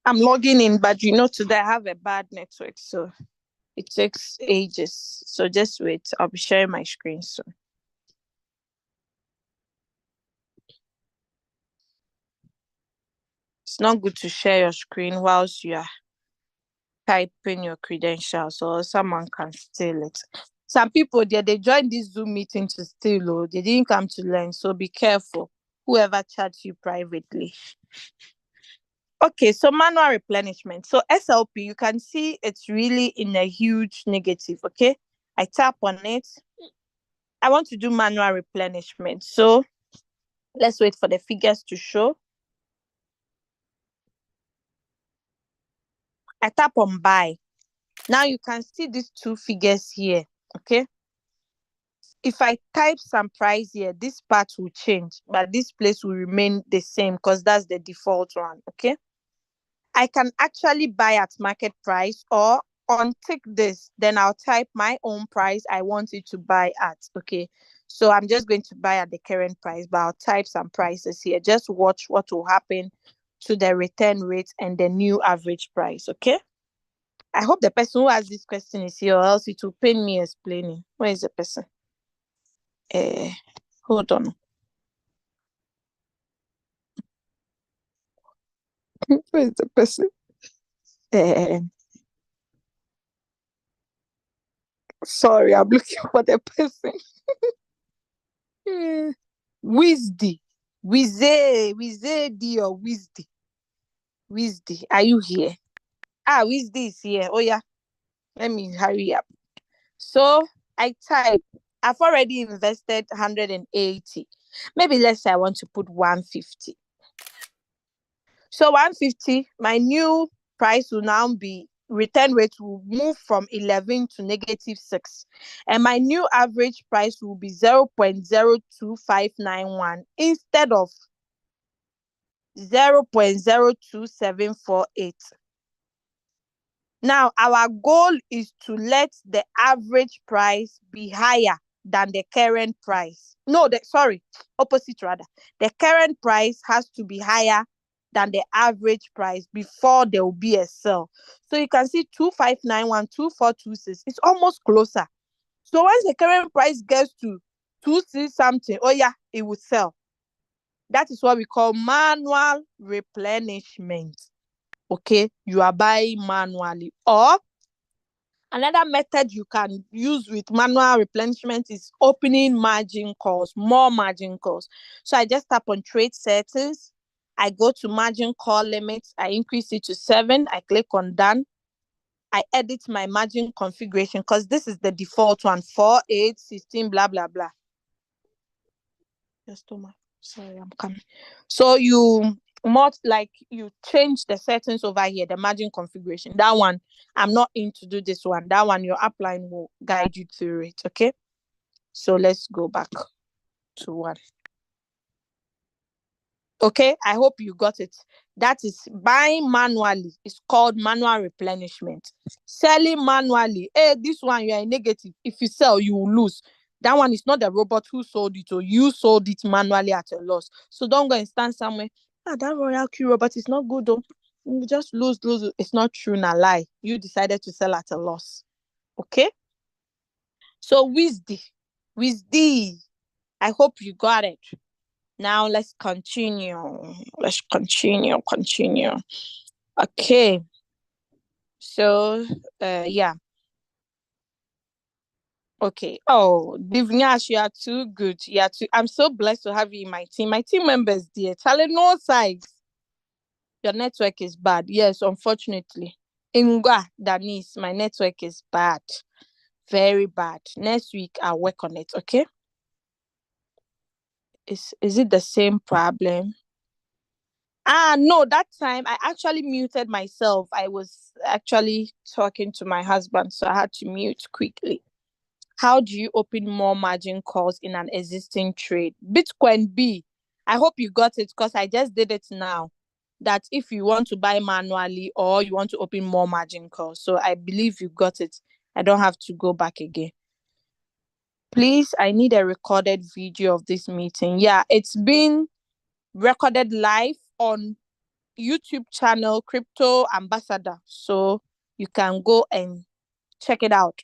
I'm logging in, but today I have a bad network, so it takes ages. So just wait. I'll be sharing my screen soon. It's not good to share your screen whilst you are typing your credentials, or someone can steal it. Some people there, they joined this Zoom meeting to steal, or they didn't come to learn. So be careful, whoever chats you privately. Okay, so manual replenishment. So SLP, you can see it's really in a huge negative. Okay, I tap on it. I want to do manual replenishment. So let's wait for the figures to show. I tap on buy. Now you can see these two figures here. Okay. If I type some price here, this part will change, but this place will remain the same because that's the default one. Okay. I can actually buy at market price or untick this, then I'll type my own price I want it to buy at. Okay. So I'm just going to buy at the current price, but I'll type some prices here. Just watch what will happen to the return rate and the new average price. Okay. I hope the person who asked this question is here, or else it will pain me explaining. Where is the person? Hold on. Where is the person? Sorry, I'm looking for the person. Wisdy. Wizzy or Wisdy. Wisdy, are you here? Wisdy is here. Oh yeah. Let me hurry up. So I type, I've already invested 180. Maybe let's say I want to put 150. So 150, my new price will now be, return rate will move from 11 to -6. And my new average price will be 0.02591 instead of 0.02748. Now, our goal is to let the average price be higher than the current price. No, opposite rather. The current price has to be higher than the average price before there will be a sell. So you can see 2591, 2426. It's almost closer. So once the current price gets to 26 something, oh yeah, it will sell. That is what we call manual replenishment. Okay, you are buying manually. Or another method you can use with manual replenishment is opening margin calls, more margin calls. So I just tap on trade settings. I go to margin call limits. I increase it to 7. I click on done. I edit my margin configuration because this is the default one, 4, 8, 16, blah, blah, blah. Yes, Thomas. Sorry, I'm coming. So you change the settings over here, the margin configuration. That one, I'm not in to do this one. That one, your upline will guide you through it. Okay. So let's go back to one. Okay, I hope you got it. That is buying manually. It's called manual replenishment. Selling manually. This one, you are negative. If you sell, you will lose. That one is not the robot who sold it, or you sold it manually at a loss. So don't go and stand somewhere. That Royal Q robot is not good though. You just lose. It's not true, na lie. You decided to sell at a loss. Okay? So Wisdy. I hope you got it. Now let's continue. Okay. So yeah. Okay. Oh, Divnyash, you are too good. I'm so blessed to have you in my team. My team members, dear. Tell no sides. Your network is bad. Yes, unfortunately. Ingwa, Danis, my network is bad. Very bad. Next week I'll work on it, okay? Is it the same problem? No, that time I actually muted myself. I was actually talking to my husband, so I had to mute quickly. How do you open more margin calls in an existing trade? Bitcoin B. I hope you got it because I just did it now. That if you want to buy manually or you want to open more margin calls. So I believe you got it. I don't have to go back again. Please, I need a recorded video of this meeting. Yeah, it's been recorded live on YouTube channel Crypto Ambassador. So you can go and check it out.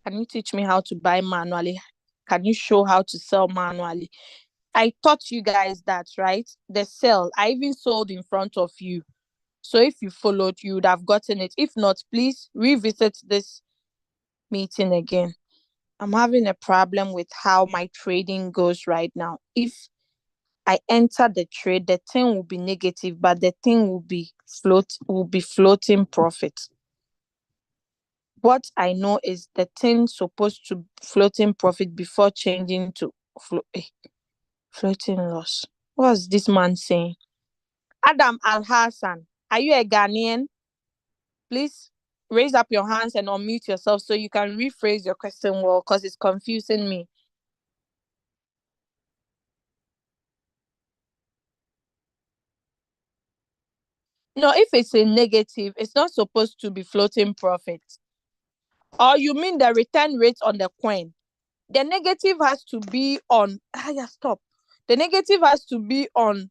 Can you teach me how to buy manually? Can you show how to sell manually? I taught you guys that, right? The sell, I even sold in front of you. So if you followed, you would have gotten it. If not, please revisit this meeting again. I'm having a problem with how my trading goes right now. If I enter the trade, the thing will be negative, but the thing will be floating profit. What I know is the thing supposed to floating profit before changing to floating loss. What's this man saying? Adam Al Hassan, are you a Ghanaian? Please raise up your hands and unmute yourself so you can rephrase your question well, because it's confusing me. No, if it's a negative, it's not supposed to be floating profit. Or you mean the return rate on the coin? The negative has to be on. Stop. The negative has to be on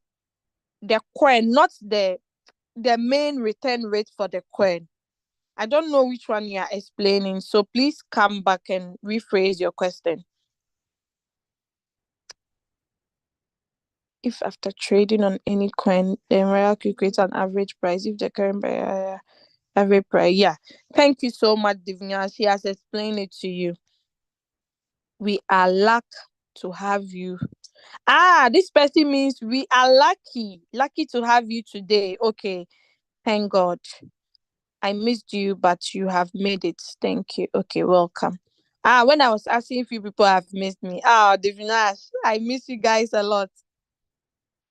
the coin, not the main return rate for the coin. I don't know which one you are explaining, so please come back and rephrase your question. If after trading on any coin, then Royal calculates an average price, if the current average price, yeah. Thank you so much, Divya. She has explained it to you. We are lucky to have you. This person means we are lucky to have you today. Okay, thank God. I missed you, but you have made it. Thank you. Okay, welcome. When I was asking if you people have missed me, Divinash, I miss you guys a lot.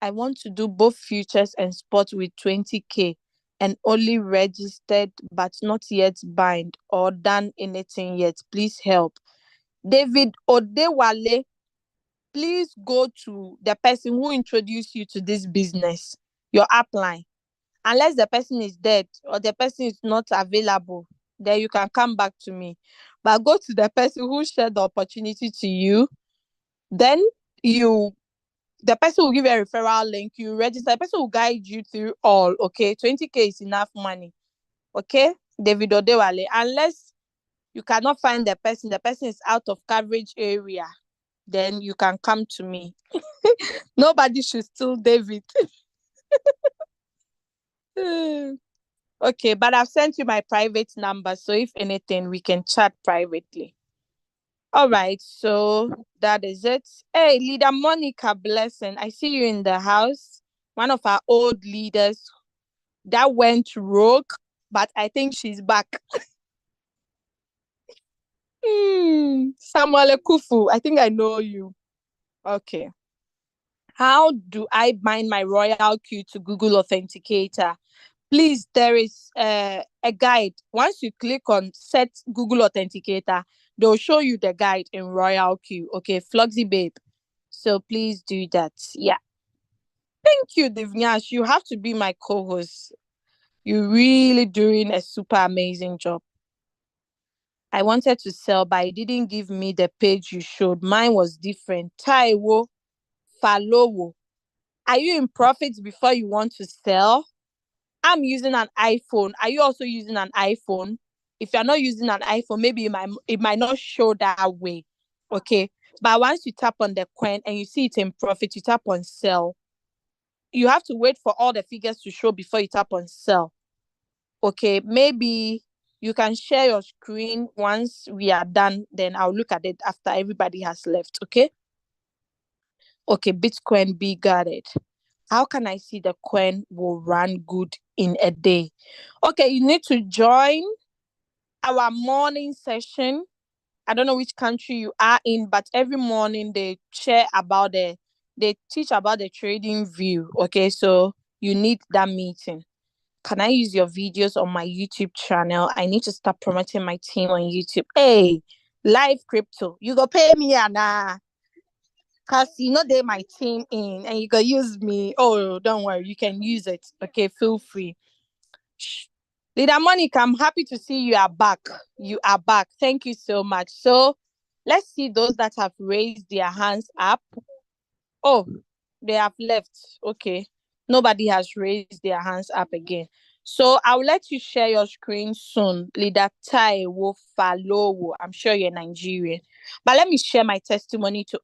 I want to do both futures and spot with 20K and only registered but not yet bind or done anything yet. Please help. David Odewale, please go to the person who introduced you to this business, your upline. Unless the person is dead or the person is not available, then you can come back to me. But go to the person who shared the opportunity to you. Then the person will give you a referral link. You register. The person will guide you through all. Okay, 20K is enough money. Okay, David Odewale. Unless you cannot find the person is out of coverage area, then you can come to me. Nobody should steal David. Okay, but I've sent you my private number, so if anything, we can chat privately. All right, so that is it. Hey, Leader Monica Blessing, I see you in the house. One of our old leaders that went rogue, but I think she's back. Samuel Ekufu, I think I know you. Okay. How do I bind my Royal Q to Google Authenticator? Please, there is a guide. Once you click on set Google Authenticator, they'll show you the guide in Royal Q. Okay, Floxy Babe. So please do that. Yeah. Thank you, Divyash. You have to be my co-host. You're really doing a super amazing job. I wanted to sell, but it didn't give me the page you showed. Mine was different. Taiwo, Falowo. Are you in profits before you want to sell? I'm using an iPhone. Are you also using an iPhone? If you're not using an iPhone, maybe it might not show that way. Okay. But once you tap on the coin and you see it in profit, you tap on sell. You have to wait for all the figures to show before you tap on sell. Okay. Maybe you can share your screen once we are done. Then I'll look at it after everybody has left. Okay. Okay. Bitcoin be guarded. How can I see the coin will run good in a day? Okay, you need to join our morning session. I don't know which country you are in, but every morning they teach about the trading view. Okay, so you need that meeting. Can I use your videos on my YouTube channel? I need to start promoting my team on YouTube. Hey, live crypto. You go pay me, Anna. Cause they my team in and you can use me. Oh, don't worry, you can use it. Okay, feel free. Shh. Leader Monica, I'm happy to see you are back. You are back. Thank you so much. So let's see those that have raised their hands up. Oh, they have left. Okay. Nobody has raised their hands up again. So I'll let you share your screen soon. Leader Taiwo Falowo. I'm sure you're Nigerian. But let me share my testimony to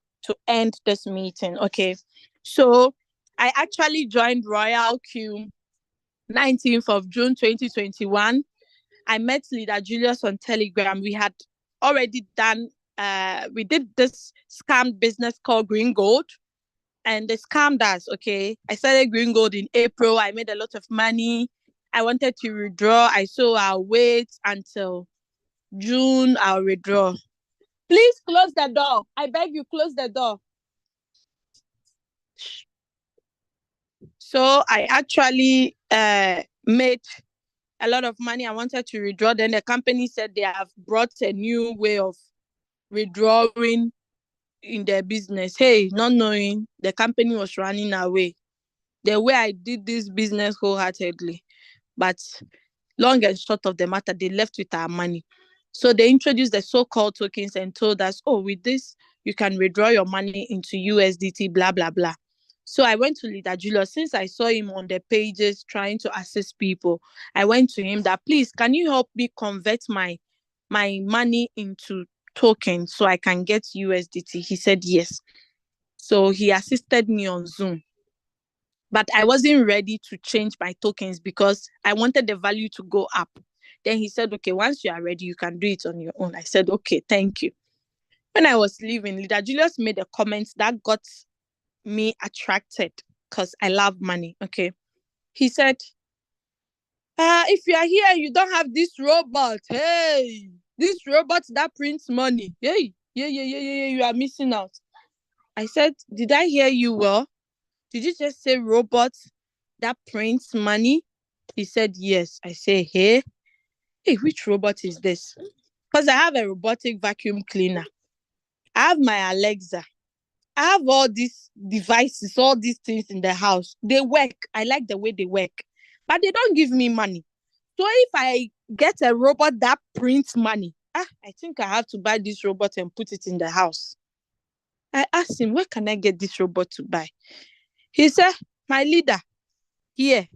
end this meeting. Okay. So I actually joined Royal Q 19th of June 2021. I met Leader Julius on Telegram. We had already done, we did this scam business called Green Gold, and they scammed us, okay? I started Green Gold in April. I made a lot of money. I wanted to withdraw. I said I'll wait until June, I'll withdraw. Please close the door. I beg you, close the door. So I actually made a lot of money. I wanted to withdraw. Then the company said they have brought a new way of withdrawing in their business. Hey, not knowing the company was running away. The way I did this business wholeheartedly. But long and short of the matter, they left with our money. So they introduced the so-called tokens and told us, oh, with this, you can withdraw your money into USDT, blah, blah, blah. So I went to Leader Julius. Since I saw him on the pages trying to assist people, I went to him that, please, can you help me convert my money into tokens so I can get USDT? He said yes. So he assisted me on Zoom. But I wasn't ready to change my tokens because I wanted the value to go up. Then he said, okay, once you are ready, you can do it on your own. I said, okay, thank you. When I was leaving, Leader Julius made a comment that got me attracted because I love money, okay? He said, if you are here and you don't have this robot, hey, this robot that prints money, hey, yeah, you are missing out. I said, did I hear you well? Did you just say robot that prints money? He said, yes. I say, hey, which robot is this? Because I have a robotic vacuum cleaner. I have my Alexa. I have all these devices, all these things in the house. They work. I like the way they work. But they don't give me money. So if I get a robot that prints money, I think I have to buy this robot and put it in the house. I asked him, where can I get this robot to buy? He said, my leader, here.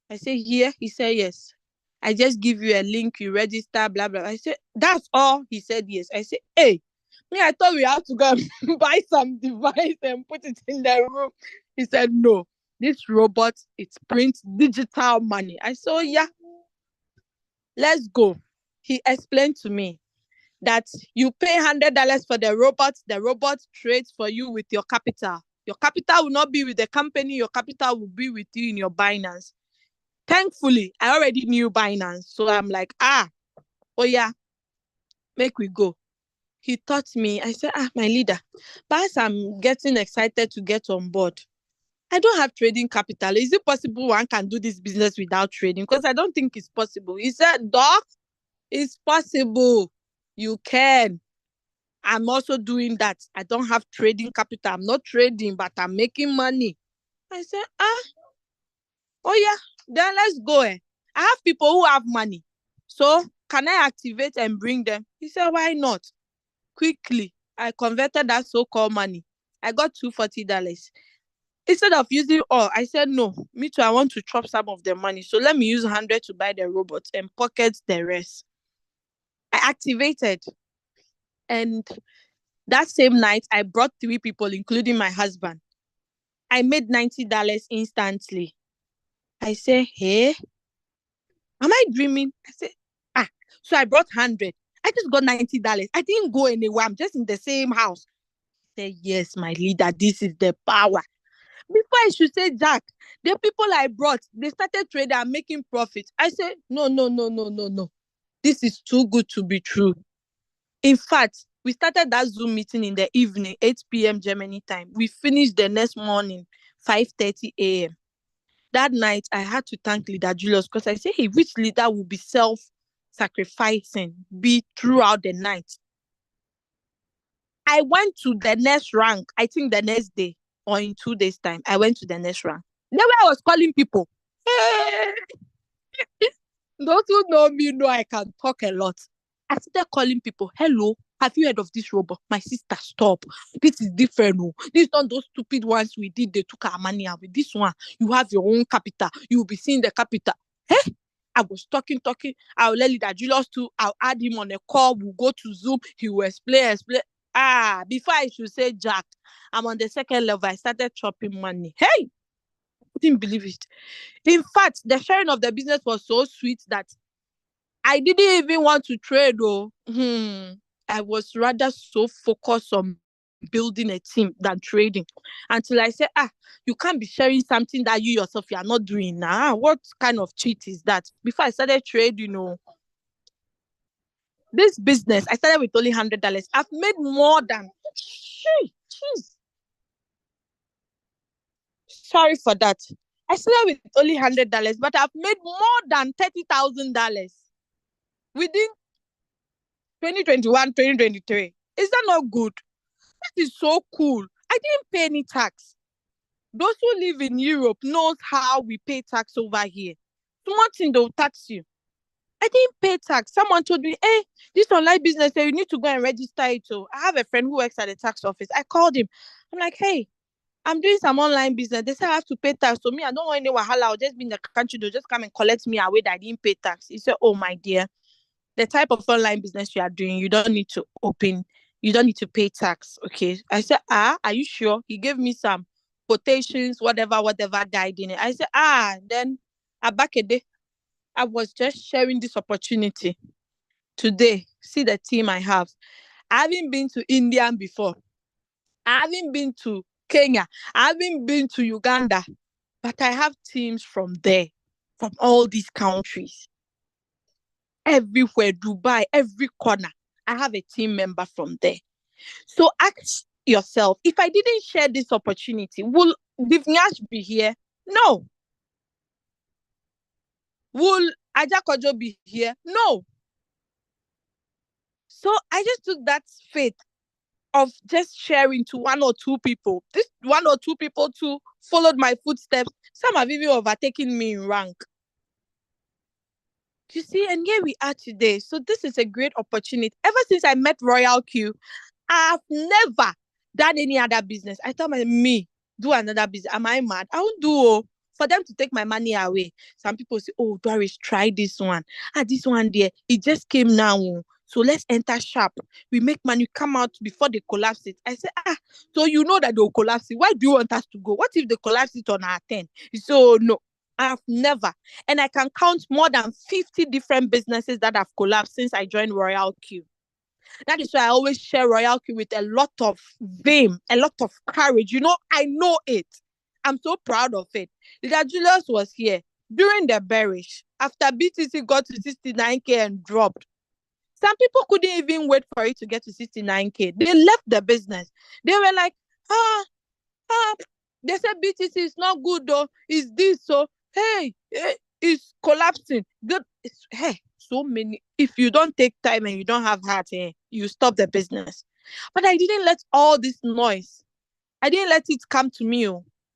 I said, here? He said, yes. I just give you a link, you register, blah, blah. I said, that's all? He said, yes. I said, hey, I thought we had to go and buy some device and put it in the room. He said, no, this robot, it prints digital money. I said, oh, yeah, let's go. He explained to me that you pay $100 for the robot trades for you with your capital. Your capital will not be with the company, your capital will be with you in your Binance. Thankfully, I already knew Binance. So I'm like, oh yeah, make we go. He taught me. I said, my leader, but as I'm getting excited to get on board, I don't have trading capital. Is it possible one can do this business without trading? Because I don't think it's possible. He said, Doc, it's possible. You can. I'm also doing that. I don't have trading capital. I'm not trading, but I'm making money. I said, oh yeah, then let's go. I have people who have money. So can I activate and bring them? He said, why not? Quickly, I converted that so-called money. I got $240. Instead of using all, I said, no, me too, I want to chop some of the money. So let me use 100 to buy the robot and pocket the rest. I activated. And that same night, I brought 3 people, including my husband. I made $90 instantly. I said, hey, am I dreaming? I said, so I brought 100. I just got $90. I didn't go anywhere. I'm just in the same house. I said, yes, my leader, this is the power. Before I should say, Jack, the people I brought, they started trading and making profit. I said, no. This is too good to be true. In fact, we started that Zoom meeting in the evening, 8 p.m. Germany time. We finished the next morning, 5:30 a.m. That night, I had to thank Leader Julius because I said, hey, which leader will be self-sacrificing, be throughout the night? I went to the next rank, I think the next day or in 2 days' time, I went to the next rank. Then I was calling people. Hey! Those who know me know I can talk a lot. I started calling people. Hello, have you heard of this robot? My sister, stop. This is different. Oh. This is not those stupid ones we did. They took our money out. With this one, you have your own capital. You will be seeing the capital. Hey, I was talking. I'll let Leader Julius too. I'll add him on a call. We'll go to Zoom. He will explain. Before I should say, Jack, I'm on the second level. I started chopping money. Hey, I couldn't believe it. In fact, the sharing of the business was so sweet that I didn't even want to trade though. I I was rather so focused on building a team than trading. Until I said, you can't be sharing something that you yourself you are not doing now. What kind of cheat is that? Before I started trading, this business, I started with only $100. I've made more than jeez. Sorry for that. I started with only $100, but I've made more than $30,000 within 2021, 2023. Is that not good? That is so cool. I didn't pay any tax. Those who live in Europe knows how we pay tax over here. One thing they'll tax you. I didn't pay tax. Someone told me, hey, this online business, you need to go and register it. So I have a friend who works at the tax office. I called him. I'm like, hey, I'm doing some online business. They say I have to pay tax. So me, I don't want any wahala. I'll just be in the country. They'll just come and collect me away that I didn't pay tax. He said, oh, my dear, the type of online business you are doing, you don't need to pay tax. Okay. I said, are you sure? He gave me some quotations, whatever guide in it. I said, then back a day, I was just sharing this opportunity. Today, see the team I have. I haven't been to India before. I haven't been to Kenya. I haven't been to Uganda. But I have teams from there, from all these countries. Everywhere, Dubai, every corner. I have a team member from there. So ask yourself, if I didn't share this opportunity, will Divnyash be here? No. Will Ajakojo be here? No. So I just took that faith of just sharing to one or two people. This one or two people too followed my footsteps. Some have even overtaken me in rank. You see, and here we are today. So this is a great opportunity. Ever since I met Royal Q, I've never done any other business. I thought me do another business. Am I mad? I won't do for them to take my money away. Some people say, oh, Doris, try this one. This one there, it just came now. So let's enter sharp. We make money come out before they collapse it. I said, so you know that they'll collapse it. Why do you want us to go? What if they collapse it on our 10? So no, I've never. And I can count more than 50 different businesses that have collapsed since I joined Royal Q. That is why I always share Royal Q with a lot of vim, a lot of courage. I know it. I'm so proud of it. Leader Julius was here during the bearish. After BTC got to 69K and dropped. Some people couldn't even wait for it to get to 69K. They left the business. They were like, they said BTC is not good though. It's this, so, hey, it's collapsing. Good. Hey, so many. If you don't take time and you don't have heart, you stop the business. But I didn't let all this noise. I didn't let it come to me.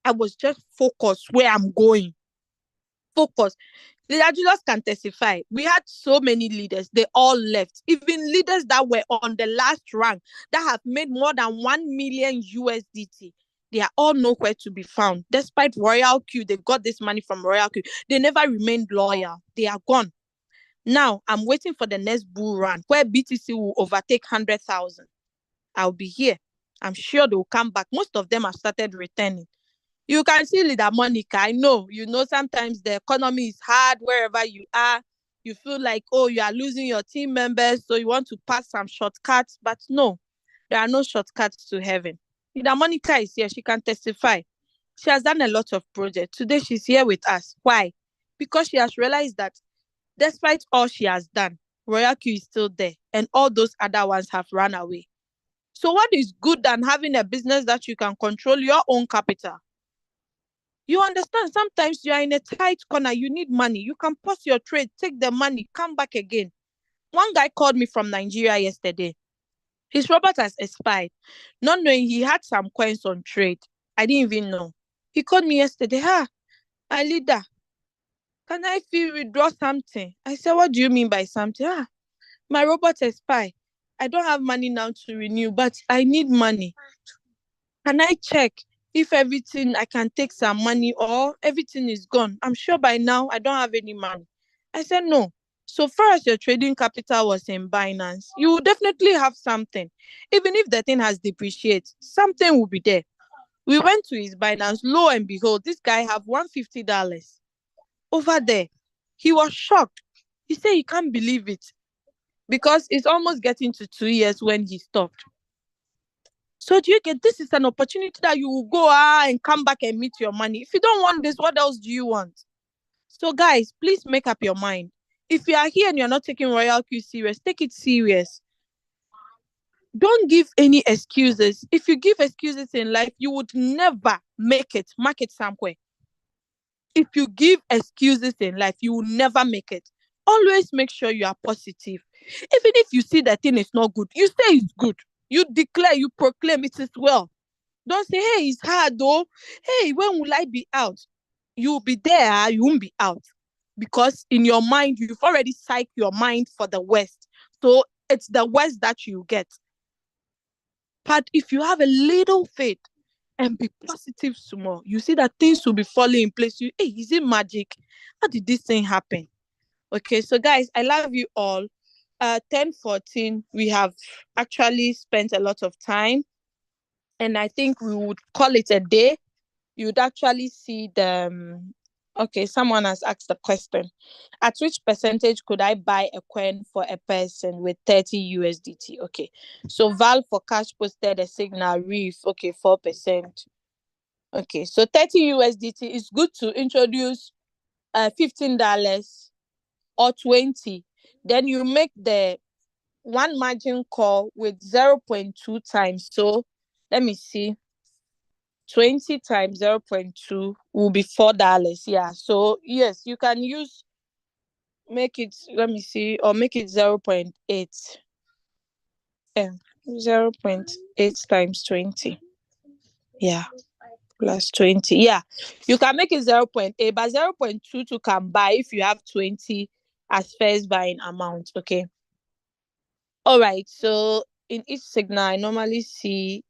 I was just focused where I'm going. Focus. The Julius can testify. We had so many leaders. They all left. Even leaders that were on the last rank that have made more than 1 million USDT. They are all nowhere to be found. Despite Royal Q, they got this money from Royal Q. They never remained loyal. They are gone. Now, I'm waiting for the next bull run where BTC will overtake 100,000. I'll be here. I'm sure they will come back. Most of them have started returning. You can see Leader Monica. I know, sometimes the economy is hard wherever you are. You feel like, you are losing your team members, so you want to pass some shortcuts. But no, there are no shortcuts to heaven. Leader Monica is here. She can testify. She has done a lot of projects. Today, she's here with us. Why? Because she has realized that despite all she has done, Royal Q is still there, and all those other ones have run away. So what is good than having a business that you can control your own capital? You understand? Sometimes you are in a tight corner. You need money. You can pause your trade, take the money, come back again. One guy called me from Nigeria yesterday. His Robert has expired. Not knowing he had some coins on trade. I didn't even know. He called me yesterday. Alida, can I feel withdraw something? I said, what do you mean by something? My Robert expired. I don't have money now to renew, but I need money. Can I check if everything, I can take some money or everything is gone? I'm sure by now I don't have any money. I said, no. So far as your trading capital was in Binance, you will definitely have something. Even if the thing has depreciated, something will be there. We went to his Binance. Lo and behold, this guy have $150 over there. He was shocked. He said he can't believe it. because it's almost getting to 2 years when he stopped. So do you get, this is an opportunity that you will go and come back and meet your money. If you don't want this, what else do you want? So guys, please make up your mind. If you are here and you're not taking Royal Q serious, take it serious. Don't give any excuses. If you give excuses in life, you would never make it. Mark it somewhere. If you give excuses in life, you will never make it. Always make sure you are positive. Even if you see that thing is not good, you say it's good. You declare, you proclaim it is well. Don't say, hey, it's hard though. Hey, when will I be out? You'll be there, you won't be out. Because in your mind, you've already psyched your mind for the worst. So it's the worst that you get. But if you have a little faith and be positive small, you see that things will be falling in place. You, hey, is it magic? How did this thing happen? Okay, so guys, I love you all. 10:14, we have actually spent a lot of time, and I think we would call it a day. You would actually see the okay, someone has asked the question. At which percentage could I buy a coin for a person with 30 USDT? Okay. So Val for cash posted a signal reef. Okay, 4%. Okay, so 30 USDT is good to introduce $15 or 20. Then you make the one margin call with 0.2 times. So let me see. 20 times 0.2 will be $4. Yeah. So yes, you can make it, let me see, or make it 0.8. 0.8 times 20. Yeah. Plus 20. Yeah. You can make it 0.8, but 0.2 to can buy if you have 20 as first buying amount. Okay. All right. So in each signal, I normally see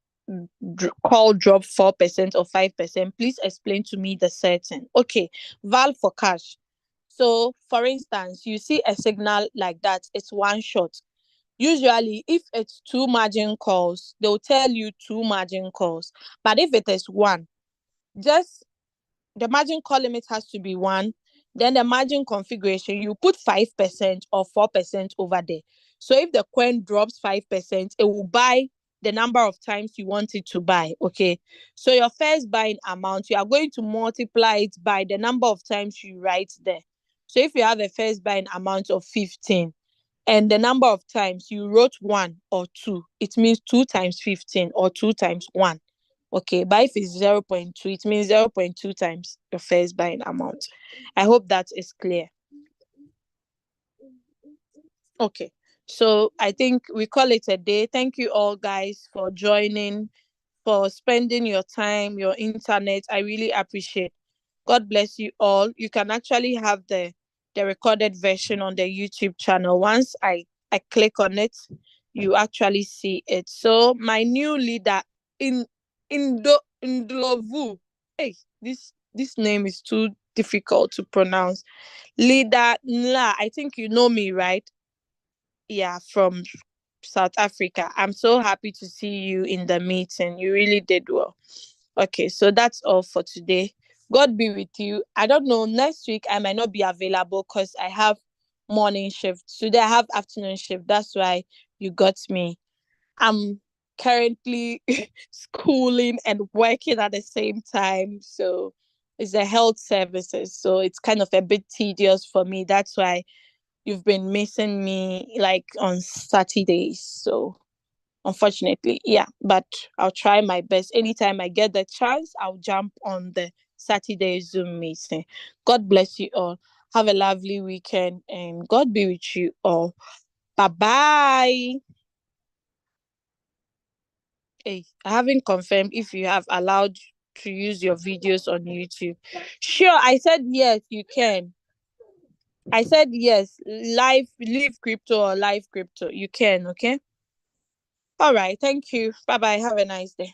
call drop 4% or 5%. Please explain to me the setting. Okay. Val for cash. So, for instance, you see a signal like that, it's one shot. Usually, if it's two margin calls, they'll tell you two margin calls. But if it is one, just the margin call limit has to be one. Then the margin configuration, you put 5% or 4% over there. So if the coin drops 5%, it will buy the number of times you want it to buy. Okay. So your first buying amount, you are going to multiply it by the number of times you write there. So if you have a first buying amount of 15 and the number of times you wrote one or two, it means 2 times 15 or 2 times 1. Okay, but if it's 0.2, it means 0.2 times your first buying amount. I hope that is clear. Okay, so I think we call it a day. Thank you all guys for joining, for spending your time, your internet. I really appreciate. God bless you all. You can actually have the recorded version on the YouTube channel. Once I click on it, you actually see it. So my new leader in Ndlovu. Hey, this name is too difficult to pronounce. Leader Nla. I think you know me, right? Yeah, from South Africa. I'm so happy to see you in the meeting. You really did well. Okay, so that's all for today. God be with you. I don't know. Next week I might not be available because I have morning shift. Today I have afternoon shift. That's why you got me. I'm currently schooling and working at the same time. So it's the health services. So it's kind of a bit tedious for me. That's why you've been missing me like on Saturdays. So unfortunately, yeah, but I'll try my best. Anytime I get the chance, I'll jump on the Saturday Zoom meeting. God bless you all. Have a lovely weekend and God be with you all. Bye bye. Hey, I haven't confirmed if you have allowed to use your videos on YouTube. Sure, I said yes, you can. I said yes, live crypto or live crypto. You can, okay? All right, thank you. Bye bye. Have a nice day.